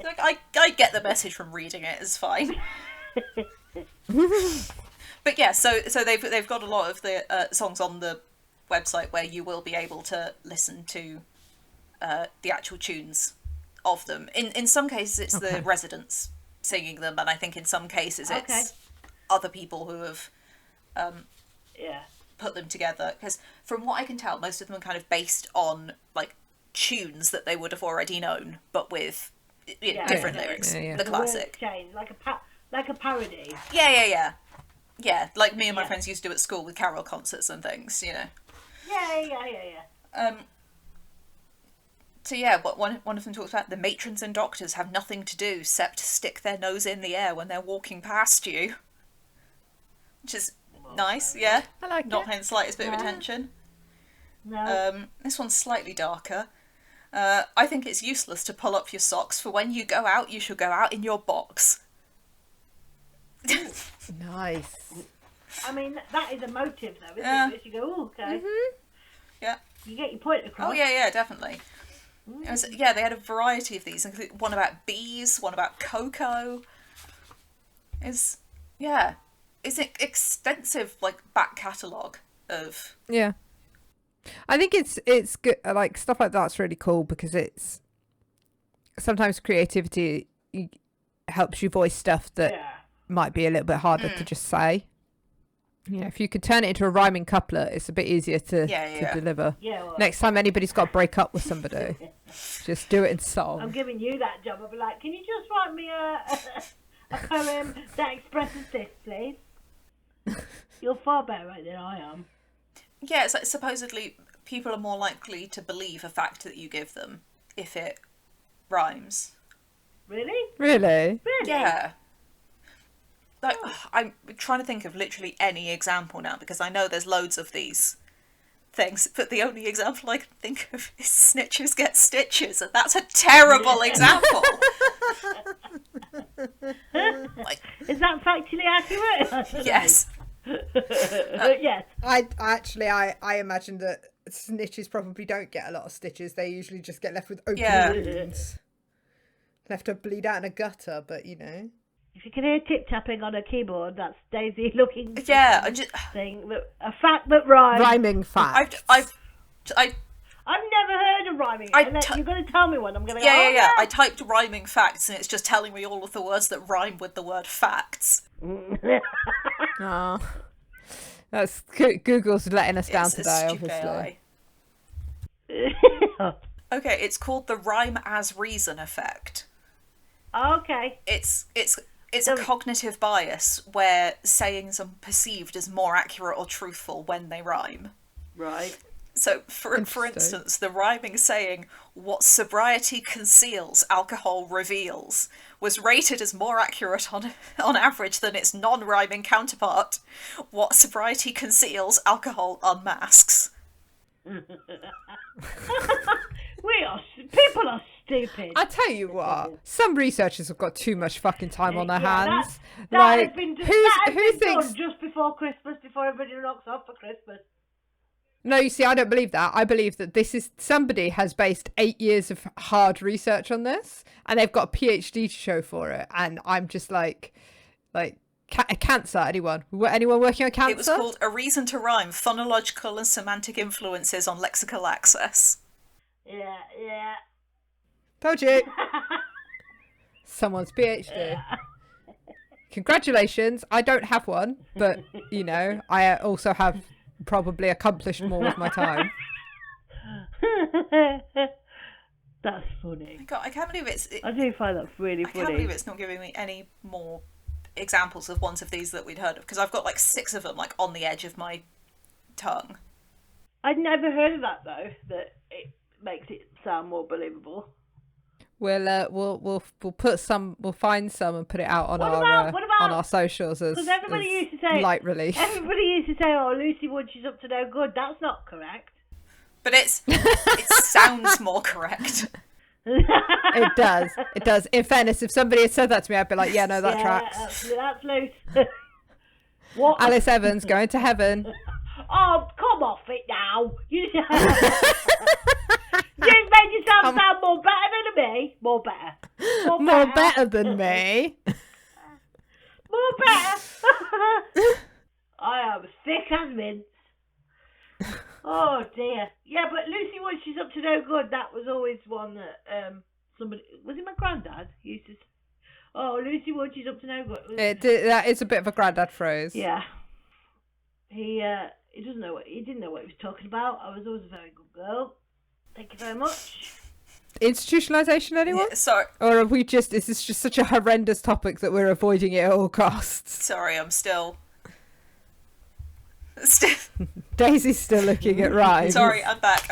Like I get the message from reading it, it's fine. But yeah, so they've got a lot of the songs on the website where you will be able to listen to the actual tunes of them. In some cases it's the residents singing them, and I think in some cases it's other people who have put them together, because from what I can tell most of them are kind of based on like tunes that they would have already known but with different lyrics. The classic change, like a parody. Yeah, like me and my friends used to do at school with carol concerts and things, Yeah. So yeah, but one of them talks about the matrons and doctors have nothing to do except stick their nose in the air when they're walking past you, which is nice. Yeah, I like not it. paying the slightest bit of attention. No. This one's slightly darker. I think it's useless to pull up your socks, for when you go out, you should go out in your box. Nice. I mean, that is a motive though, isn't it? You go, oh, okay. Mm-hmm. Yeah. You get your point across. Oh yeah, definitely. It was, they had a variety of these, including one about bees, one about cocoa. It's an extensive like back catalogue of I think it's good. Like stuff like that's really cool because it's sometimes creativity helps you voice stuff that might be a little bit harder to just say. You know, if you could turn it into a rhyming couplet, it's a bit easier to deliver. Yeah, well, Next time anybody's got to break up with somebody, just do it in song. I'm giving you that job. I'll be like, can you just write me a poem that expresses this, please? You're far better at it than I am. Yeah, it's like supposedly people are more likely to believe a fact that you give them if it rhymes. Really? Really? Yeah. Like, I'm trying to think of literally any example now because I know there's loads of these things, but the only example I can think of is snitches get stitches, and that's a terrible example. Like, is that factually accurate? Yes. Yes. I imagine that snitches probably don't get a lot of stitches. They usually just get left with open wounds, left to bleed out in a gutter. But you know, if you can hear tip tapping on a keyboard, that's Daisy looking. Yeah, I just thing that a fact that rhymes. Rhyming fact. I've never heard of rhyming. You're going to tell me one. I'm going to go. Yeah. I typed rhyming facts, and it's just telling me all of the words that rhyme with the word facts. Oh, that's Google's letting us down It's a today, stupid obviously. AI. Okay, it's called the rhyme as reason effect. Okay. It's a cognitive bias where sayings are perceived as more accurate or truthful when they rhyme. Right. So, for instance, the rhyming saying, "What sobriety conceals, alcohol reveals," was rated as more accurate on average than its non-rhyming counterpart, "What sobriety conceals, alcohol unmasks." People are stupid. I tell you what, some researchers have got too much fucking time on their Yeah, hands. that has been who thinks? done just before Christmas, before everybody knocks off for Christmas. No, you see, I don't believe that. I believe that this is somebody has based 8 years of hard research on this, and they've got a PhD to show for it. And I'm just like cancer. Anyone working on cancer? It was called "A Reason to Rhyme: Phonological and Semantic Influences on Lexical Access." Yeah. Told you. Someone's PhD. Congratulations. I don't have one, but you know, I also have probably accomplished more with my time. That's funny. God, I can't believe I do find that really funny. I can't believe it's not giving me any more examples of ones of these that we'd heard of, because I've got like 6 of them like on the edge of my tongue. I'd never heard of that though. That it makes it sound more believable. We'll put some. We'll find some and put it out on on our socials as everybody used to say light relief. Everybody used to say, "Oh, Lucy Wood, she's up to no good." That's not correct. But it sounds more correct. It does. In fairness, if somebody had said that to me, I'd be like, "Yeah, no, that tracks." That's loose. What? Alice Evans going to heaven. Oh, come off it now! You've made yourself sound more better than me. More better than me. More better. I am thick as mince. Oh dear. Yeah, but Lucy Wood, she's up to no good. That was always one that somebody, was it my granddad used to say, "Oh, Lucy Wood, she's up to no good." That is a bit of a granddad phrase. Yeah. He didn't know what he was talking about. I was always a very good girl. Thank you very much. Institutionalisation, anyone? Yeah, sorry. Or is this just such a horrendous topic that we're avoiding it at all costs? Sorry, I'm still... Daisy's still looking at rhymes. Sorry, I'm back.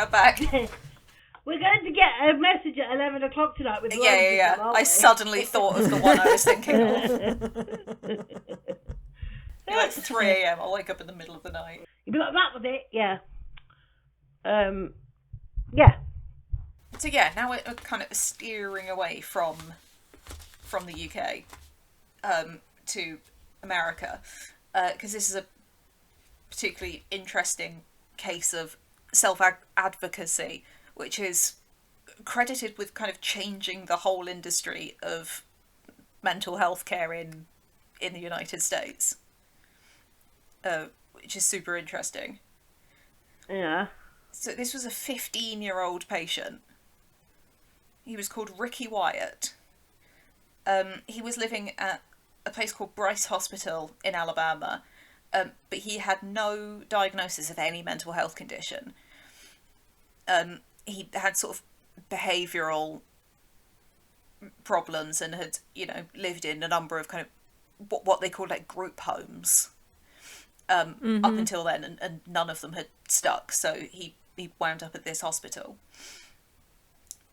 We're going to get a message at 11 o'clock tonight with Yeah. Them, I suddenly thought of the one I was thinking of. Like 3 a.m. I'll wake up in the middle of the night. You'd be like, "That was it." Yeah. Yeah. So yeah, now we're kind of steering away from the UK to America, because this is a particularly interesting case of self-advocacy, which is credited with kind of changing the whole industry of mental health care in the United States, which is super interesting. Yeah. So this was a 15-year-old patient. He was called Ricky Wyatt. He was living at a place called Bryce Hospital in Alabama, but he had no diagnosis of any mental health condition. He had sort of behavioural problems and had, lived in a number of kind of what they called like group homes up until then, and none of them had stuck. So he wound up at this hospital.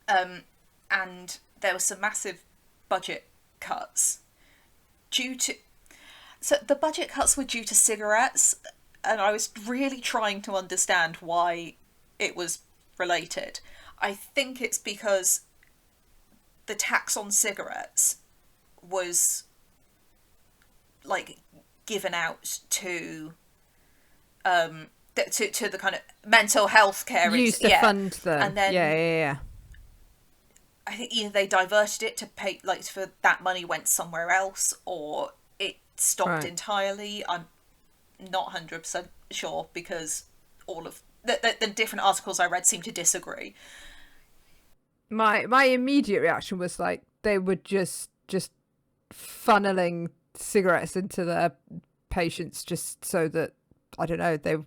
And there were some massive budget cuts so the budget cuts were due to cigarettes, and I was really trying to understand why it was related. I think it's because the tax on cigarettes was like given out to the kind of mental health care used to fund them, and then yeah. I think either they diverted it to pay, like, for that money went somewhere else, or it stopped entirely. I'm not 100% sure, because all of the different articles I read seem to disagree. My immediate reaction was like they were just funneling cigarettes into their patients just so that, I don't know, they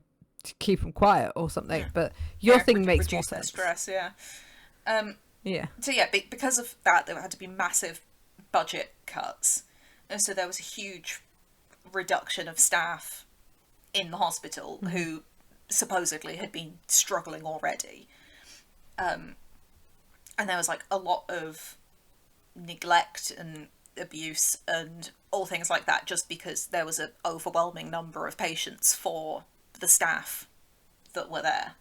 keep them quiet or something. But your thing makes more sense. Stress, yeah. So because of that, there had to be massive budget cuts, and so there was a huge reduction of staff in the hospital who supposedly had been struggling already, and there was like a lot of neglect and abuse and all things like that, just because there was an overwhelming number of patients for the staff that were there.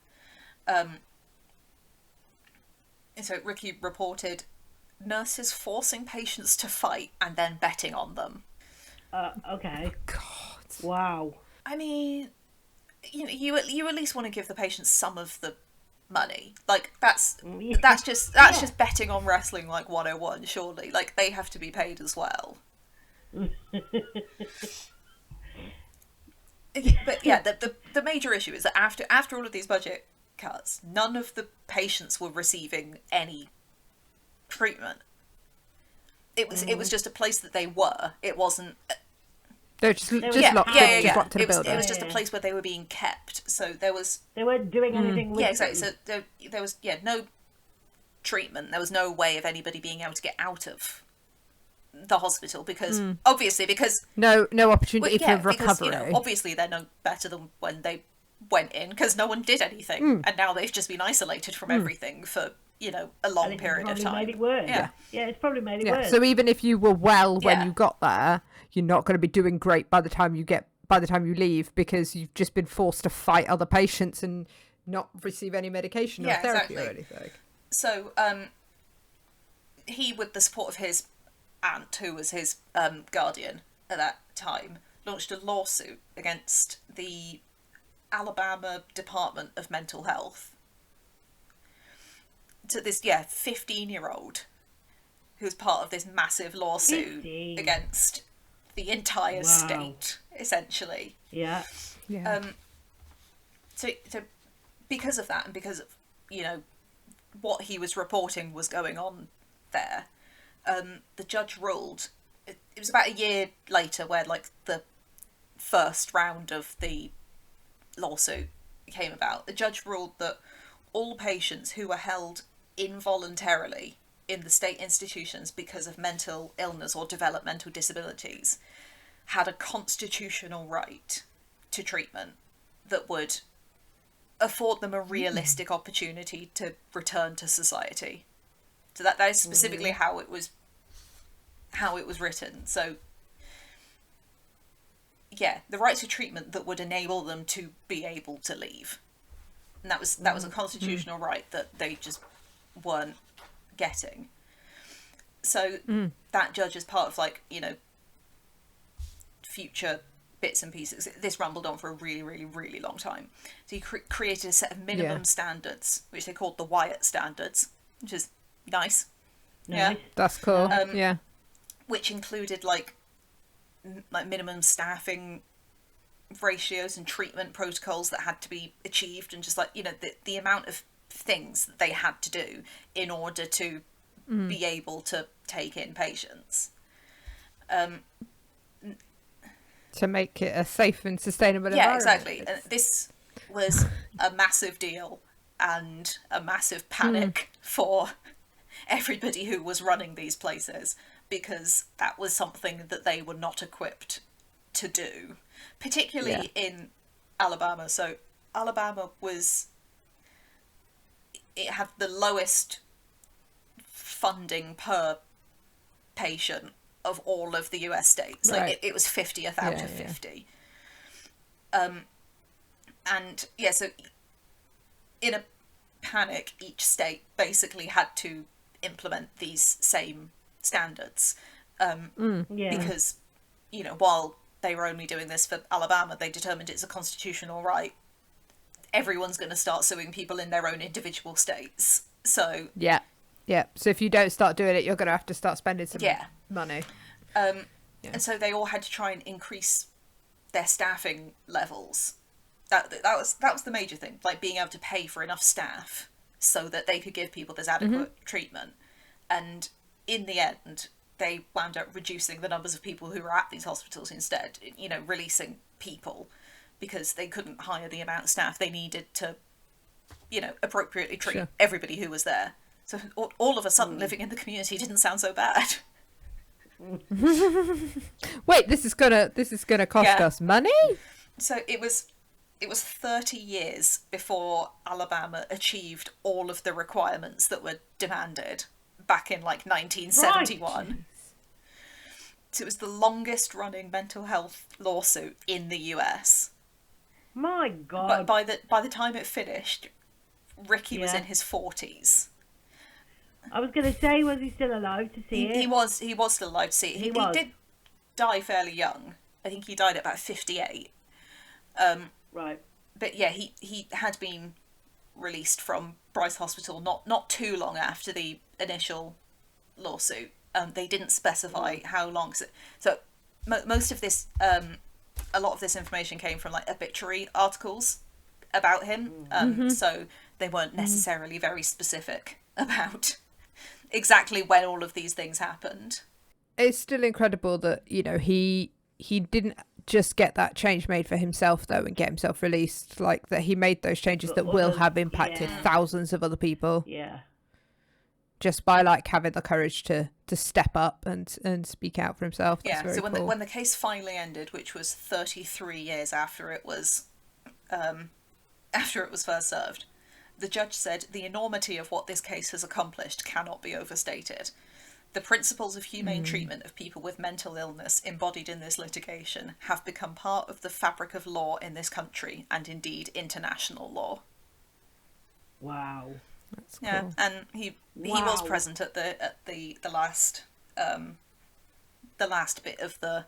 So Ricky reported nurses forcing patients to fight and then betting on them. Okay. God. Wow. I mean, you at least want to give the patients some of the money. Like, that's just betting on wrestling like 101, surely. Like, they have to be paid as well. But yeah, the major issue is that after all of these budget cuts, none of the patients were receiving any treatment. It was just a place that they were. It wasn't. They're just locked in the building. It was just a place where they were being kept. So they weren't doing anything with exactly. So there was no treatment. There was no way of anybody being able to get out of the hospital because no opportunity for recovery. Because, obviously they're no better than when they went in, because no one did anything, and now they've just been isolated from everything for a long period of time. Made it worse. Yeah, it's probably made it worse. So even if you were well when you got there, you're not going to be doing great by the time you leave, because you've just been forced to fight other patients and not receive any medication or therapy or anything. So he, with the support of his aunt, who was his guardian at that time, launched a lawsuit against the Alabama Department of Mental Health to this 15-year-old who was part of this massive lawsuit against the entire state, essentially. So because of that, and because of what he was reporting was going on there, the judge ruled, it was about a year later where like the first round of the lawsuit came about. The judge ruled that all patients who were held involuntarily in the state institutions because of mental illness or developmental disabilities had a constitutional right to treatment that would afford them a realistic opportunity to return to society. So that is specifically how it was written. So the right to treatment that would enable them to be able to leave. And that was a constitutional right that they just weren't getting. So that judge, is part of future bits and pieces. This rumbled on for a really, really, really long time. So he created a set of minimum standards, which they called the Wyatt standards, which is nice. Yeah, that's cool. Which included like minimum staffing ratios and treatment protocols that had to be achieved, and just like, you know, the amount of things that they had to do in order to be able to take in patients. To make it a safe and sustainable Yeah, environment. exactly. And this was a massive deal and a massive panic for everybody who was running these places, because that was something that they were not equipped to do, particularly in Alabama. So Alabama it had the lowest funding per patient of all of the US states. Right. Like it was 50th out of 50. And yeah, so in a panic, each state basically had to implement these same standards. Because, you know, while they were only doing this for Alabama, they determined it's a constitutional right. Everyone's going to start suing people in their own individual states. So Yeah. So if you don't start doing it, you're going to have to start spending some money. And so they all had to try and increase their staffing levels. That was the major thing, like being able to pay for enough staff so that they could give people this adequate treatment. And in the end, they wound up reducing the numbers of people who were at these hospitals instead, you know, releasing people, because they couldn't hire the amount of staff they needed to, you know, appropriately treat everybody who was there. So all of a sudden, living in the community didn't sound so bad. Wait, this is gonna cost us money? So it was 30 years before Alabama achieved all of the requirements that were demanded back in like 1971. Right. So it was the longest running mental health lawsuit in the US. My God. But by the time it finished, Ricky was in his 40s. I was going to say, was he still alive to see it? He was still alive to see it. He did die fairly young. I think he died at about 58. Right. But yeah, he had been released from Bryce Hospital not too long after the initial lawsuit. They didn't specify how long. So most of this, a lot of this information came from like obituary articles about him. So they weren't necessarily very specific about exactly when all of these things happened. It's still incredible that, you know, he didn't just get that change made for himself though and get himself released, like that he made those changes that will have impacted thousands of other people. Yeah. Just by like having the courage to step up and speak out for himself. That's so cool. when the case finally ended, which was 33 years after it was first served, the judge said the enormity of what this case has accomplished cannot be overstated. The principles of humane treatment of people with mental illness embodied in this litigation have become part of the fabric of law in this country and indeed international law. Wow. That's cool. Yeah, and he was present at the last bit of the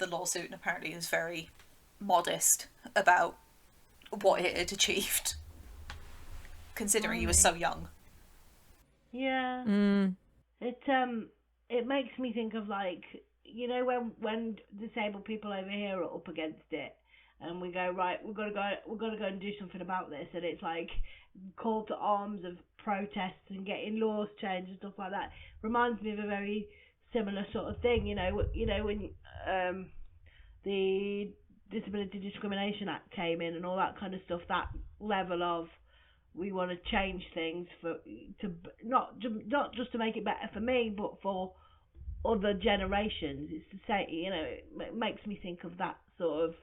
lawsuit, and apparently he was very modest about what it had achieved, considering he was so young. Yeah. It makes me think of, like, you know, when disabled people over here are up against it, and we go, right, we've got to go and do something about this, and it's like call to arms of protests and getting laws changed and stuff like that. Reminds me of a very similar sort of thing, you know when the Disability Discrimination Act came in and all that kind of stuff. That level of, we want to change things to not just to make it better for me, but for other generations. It's to say, you know, it makes me think of that sort of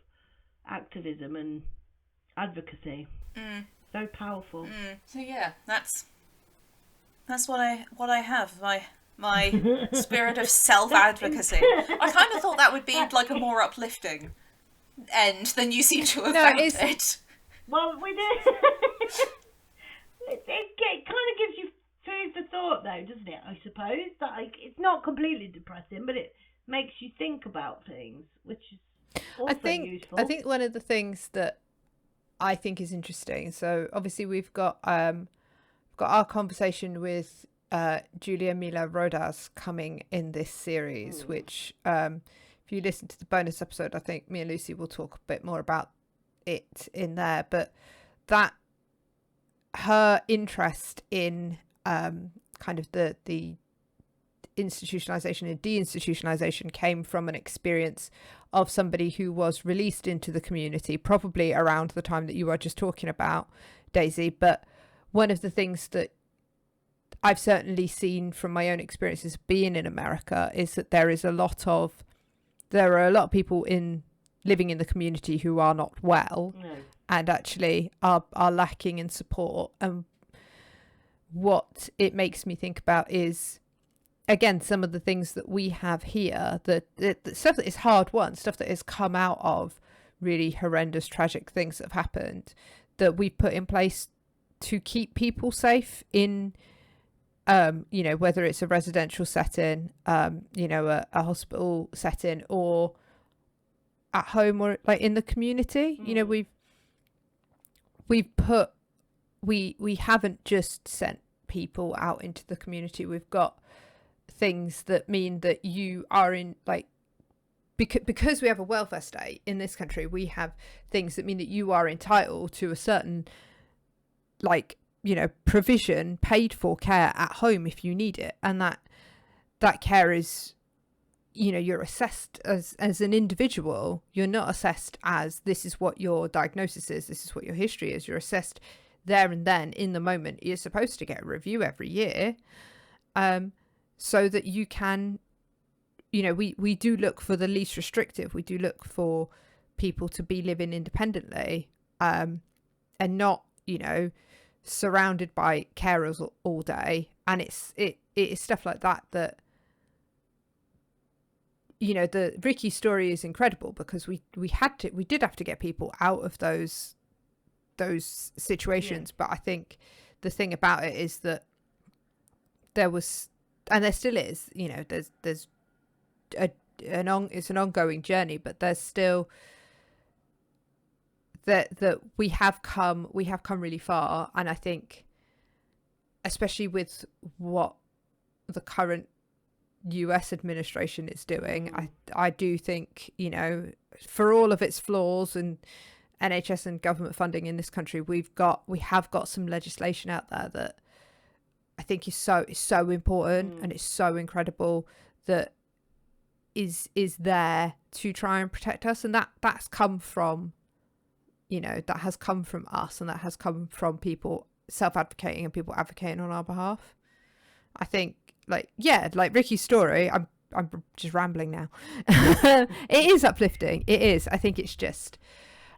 activism and advocacy. So powerful. So yeah, that's what I have. My spirit of self-advocacy. I kind of thought that would be like a more uplifting end than you seem to have found it. Well, we did. It kind of gives you food for thought, though, doesn't it? I suppose that, like, it's not completely depressing, but it makes you think about things, which is also useful. I think one of the things that I think is interesting. So obviously we've got our conversation with Julia Mila Rodas coming in this series, which if if you listen to the bonus episode, I think me and Lucy will talk a bit more about it in there. But that her interest in kind of the institutionalization and deinstitutionalization came from an experience of somebody who was released into the community, probably around the time that you were just talking about, Daisy. But one of the things that I've certainly seen from my own experiences being in America is that there are a lot of people living in the community who are not well, and actually are lacking in support. And what it makes me think about is, again, some of the things that we have here, the stuff that is hard won, stuff that has come out of really horrendous, tragic things that have happened, that we've put in place to keep people safe in, whether it's a residential setting, a hospital setting, or at home, or like in the community. We haven't just sent people out into the community. We've got things that mean that you are in, like, because we have a welfare state in this country, we have things that mean that you are entitled to a certain, provision, paid for care at home if you need it. And that care is, you're assessed as an individual. You're not assessed as, this is what your diagnosis is, this is what your history is. You're assessed there and then in the moment. You're supposed to get a review every year, so that you can, we do look for the least restrictive. We do look for people to be living independently, and not, surrounded by carers all day. And it is stuff like that the Ricky story is incredible, because we did have to get people out of those situations. But I think the thing about it is that there was, and there still is, there's it's an ongoing journey, but there's still that we have come really far. And I think, especially with what the current US administration is doing, I do think, for all of its flaws and NHS and government funding in this country, we have got some legislation out there that I think is so important, and it's so incredible, that is there to try and protect us. And that's come from, that has come from us, and that has come from people self-advocating and people advocating on our behalf. I think, like Ricky's story, I'm just rambling now. It is uplifting. It is. I think it's just,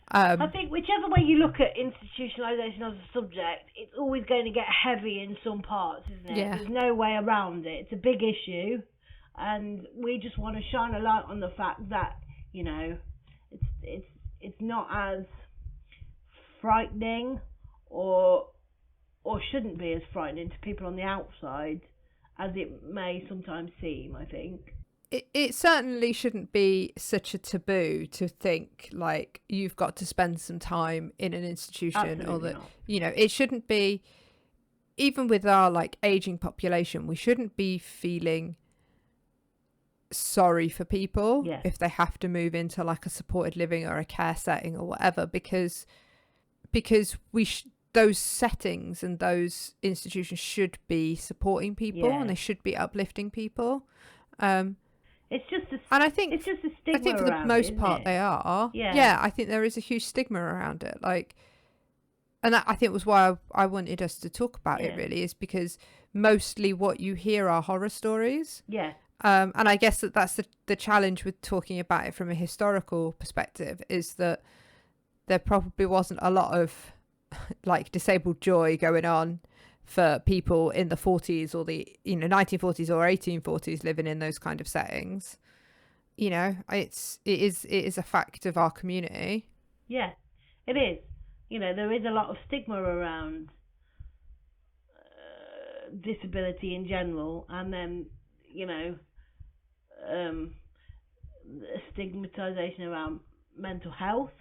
I think whichever way you look at institutionalisation as a subject, it's always going to get heavy in some parts, isn't it? Yeah. There's no way around it. It's a big issue, and we just want to shine a light on the fact that, it's not as frightening, or shouldn't be as frightening to people on the outside as it may sometimes seem, I think. It certainly shouldn't be such a taboo to think like you've got to spend some time in an institution. Absolutely or that not. It shouldn't be, even with our aging population, we shouldn't be feeling sorry for people if they have to move into a supported living or a care setting or whatever, because those settings and those institutions should be supporting people, and they should be uplifting people. It's just and I think it's just a stigma. I think for the most part they are. Yeah. I think there is a huge stigma around it. And that, I think, was why I wanted us to talk about it, really, is because mostly what you hear are horror stories. Yeah. And I guess that's the challenge with talking about it from a historical perspective, is that there probably wasn't a lot of disabled joy going on for people in the 40s or the 1940s or 1840s living in those kind of settings. It is a fact of our community. Yeah, it is. There is a lot of stigma around disability in general, and then stigmatization around mental health.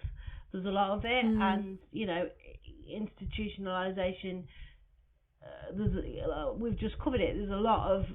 There's a lot of it, and institutionalization. We've just covered it. There's a lot of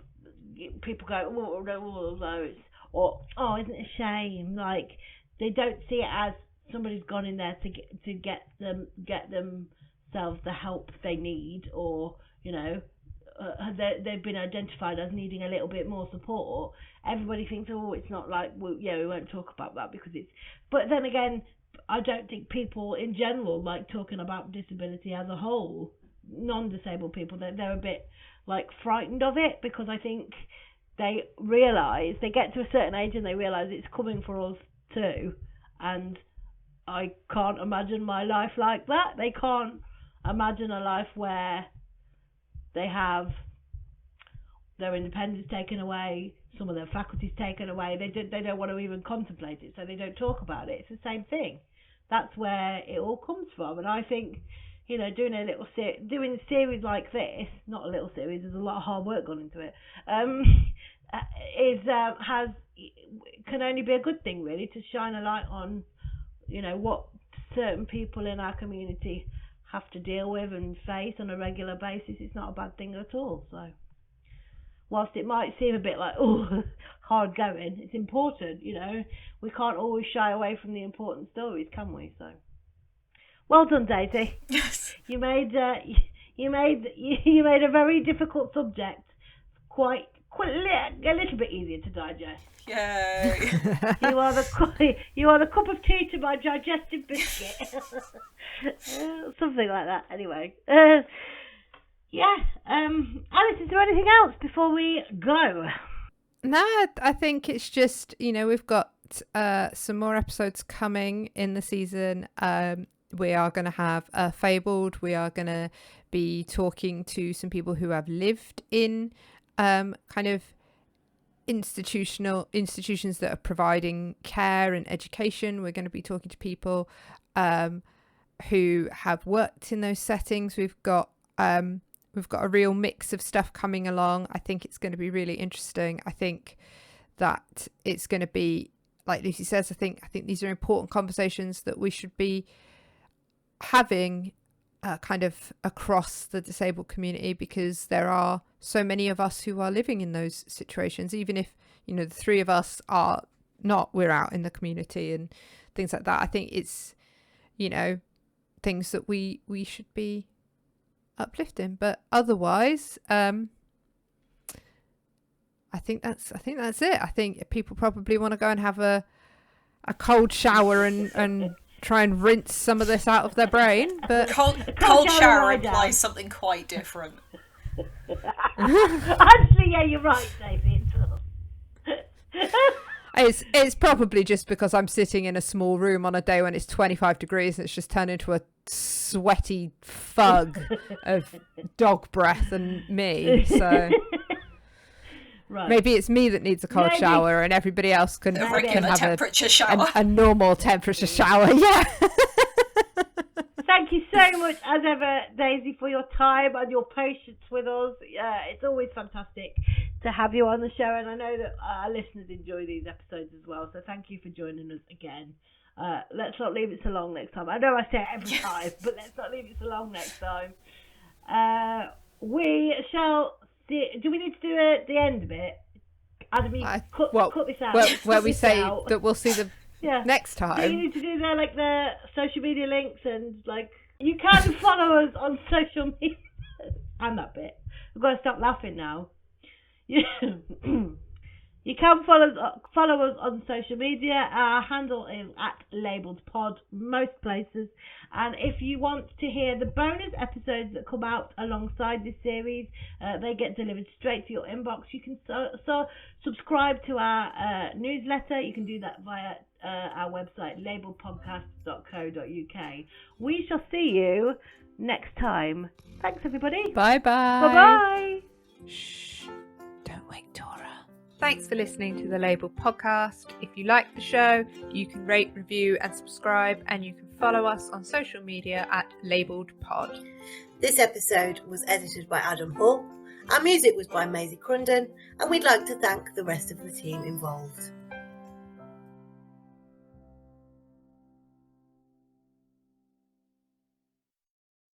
people go, oh, no, it's or oh, isn't it a shame? Like they don't see it as somebody's gone in there to get themselves the help they need, or they've been identified as needing a little bit more support. Everybody thinks, oh, it's not like, well, yeah, we won't talk about that because it's. But then again, I don't think people in general like talking about disability as a whole. Non-disabled people, they're a bit like frightened of it, because I think they realise, they get to a certain age and they realise it's coming for us too. And I can't imagine my life like that. They can't imagine a life where they have their independence taken away, some of their faculties taken away. They don't want to even contemplate it, so they don't talk about it. It's the same thing. That's where it all comes from. And I think, doing a series like this, not a little series, there's a lot of hard work gone into it, can only be a good thing, really, to shine a light on, what certain people in our community have to deal with and face on a regular basis. It's not a bad thing at all. So whilst it might seem a bit like, oh, hard going, it's important. We can't always shy away from the important stories, can we? So well done, Daisy. Yes. You made a very difficult subject quite a little bit easier to digest. Yay. You are the cup of tea to my digestive biscuit. Something like that. Anyway, Alice, is there anything else before we go? No, I think it's just, we've got some more episodes coming in the season. We are going to have Fabled. We are going to be talking to some people who have lived in kind of institutions that are providing care and education. We're going to be talking to people who have worked in those settings. We've got a real mix of stuff coming along. I think it's going to be really interesting. I think that it's going to be, like Lucy says, I think these are important conversations that we should be having kind of across the disabled community, because there are so many of us who are living in those situations. Even if the three of us are not, we're out in the community and things like that. I think it's things that we should be uplifting. But otherwise, I think that's it. I think people probably want to go and have a cold shower and try and rinse some of this out of their brain. But cold shower implies something quite different. Actually, yeah, you're right, David. It's probably just because I'm sitting in a small room on a day when it's 25 degrees and it's just turned into a sweaty fug of dog breath and me. So right. Maybe it's me that needs a cold shower and everybody else can have temperature shower. A normal temperature shower. Yeah. Thank you so much, as ever, Daisy, for your time and your patience with us. It's always fantastic to have you on the show, and I know that our listeners enjoy these episodes as well, so thank you for joining us again. Let's not leave it so long next time. I know I say it every time, but let's not leave it so long next time. We shall see. Do we need to do the end bit? Adam, cut this out. Where we say that we'll see the next time. Do you need to do the social media links, and you can follow us on social media. And that bit. I've got to stop laughing now. You can follow us on social media. Our handle is @lABLEd most places. And if you want to hear the bonus episodes that come out alongside this series, they get delivered straight to your inbox. You can subscribe to our newsletter. You can do that via our website, labelpodcast.co.uk. We shall see you next time. Thanks, everybody. Bye-bye. Bye-bye. Shh. Don't wake Dora. Thanks for listening to the lABLEd podcast. If you like the show, you can rate, review and subscribe, and you can follow us on social media @lABLEdPod. This episode was edited by Adam Hall. Our music was by Maisie Crunden, and we'd like to thank the rest of the team involved.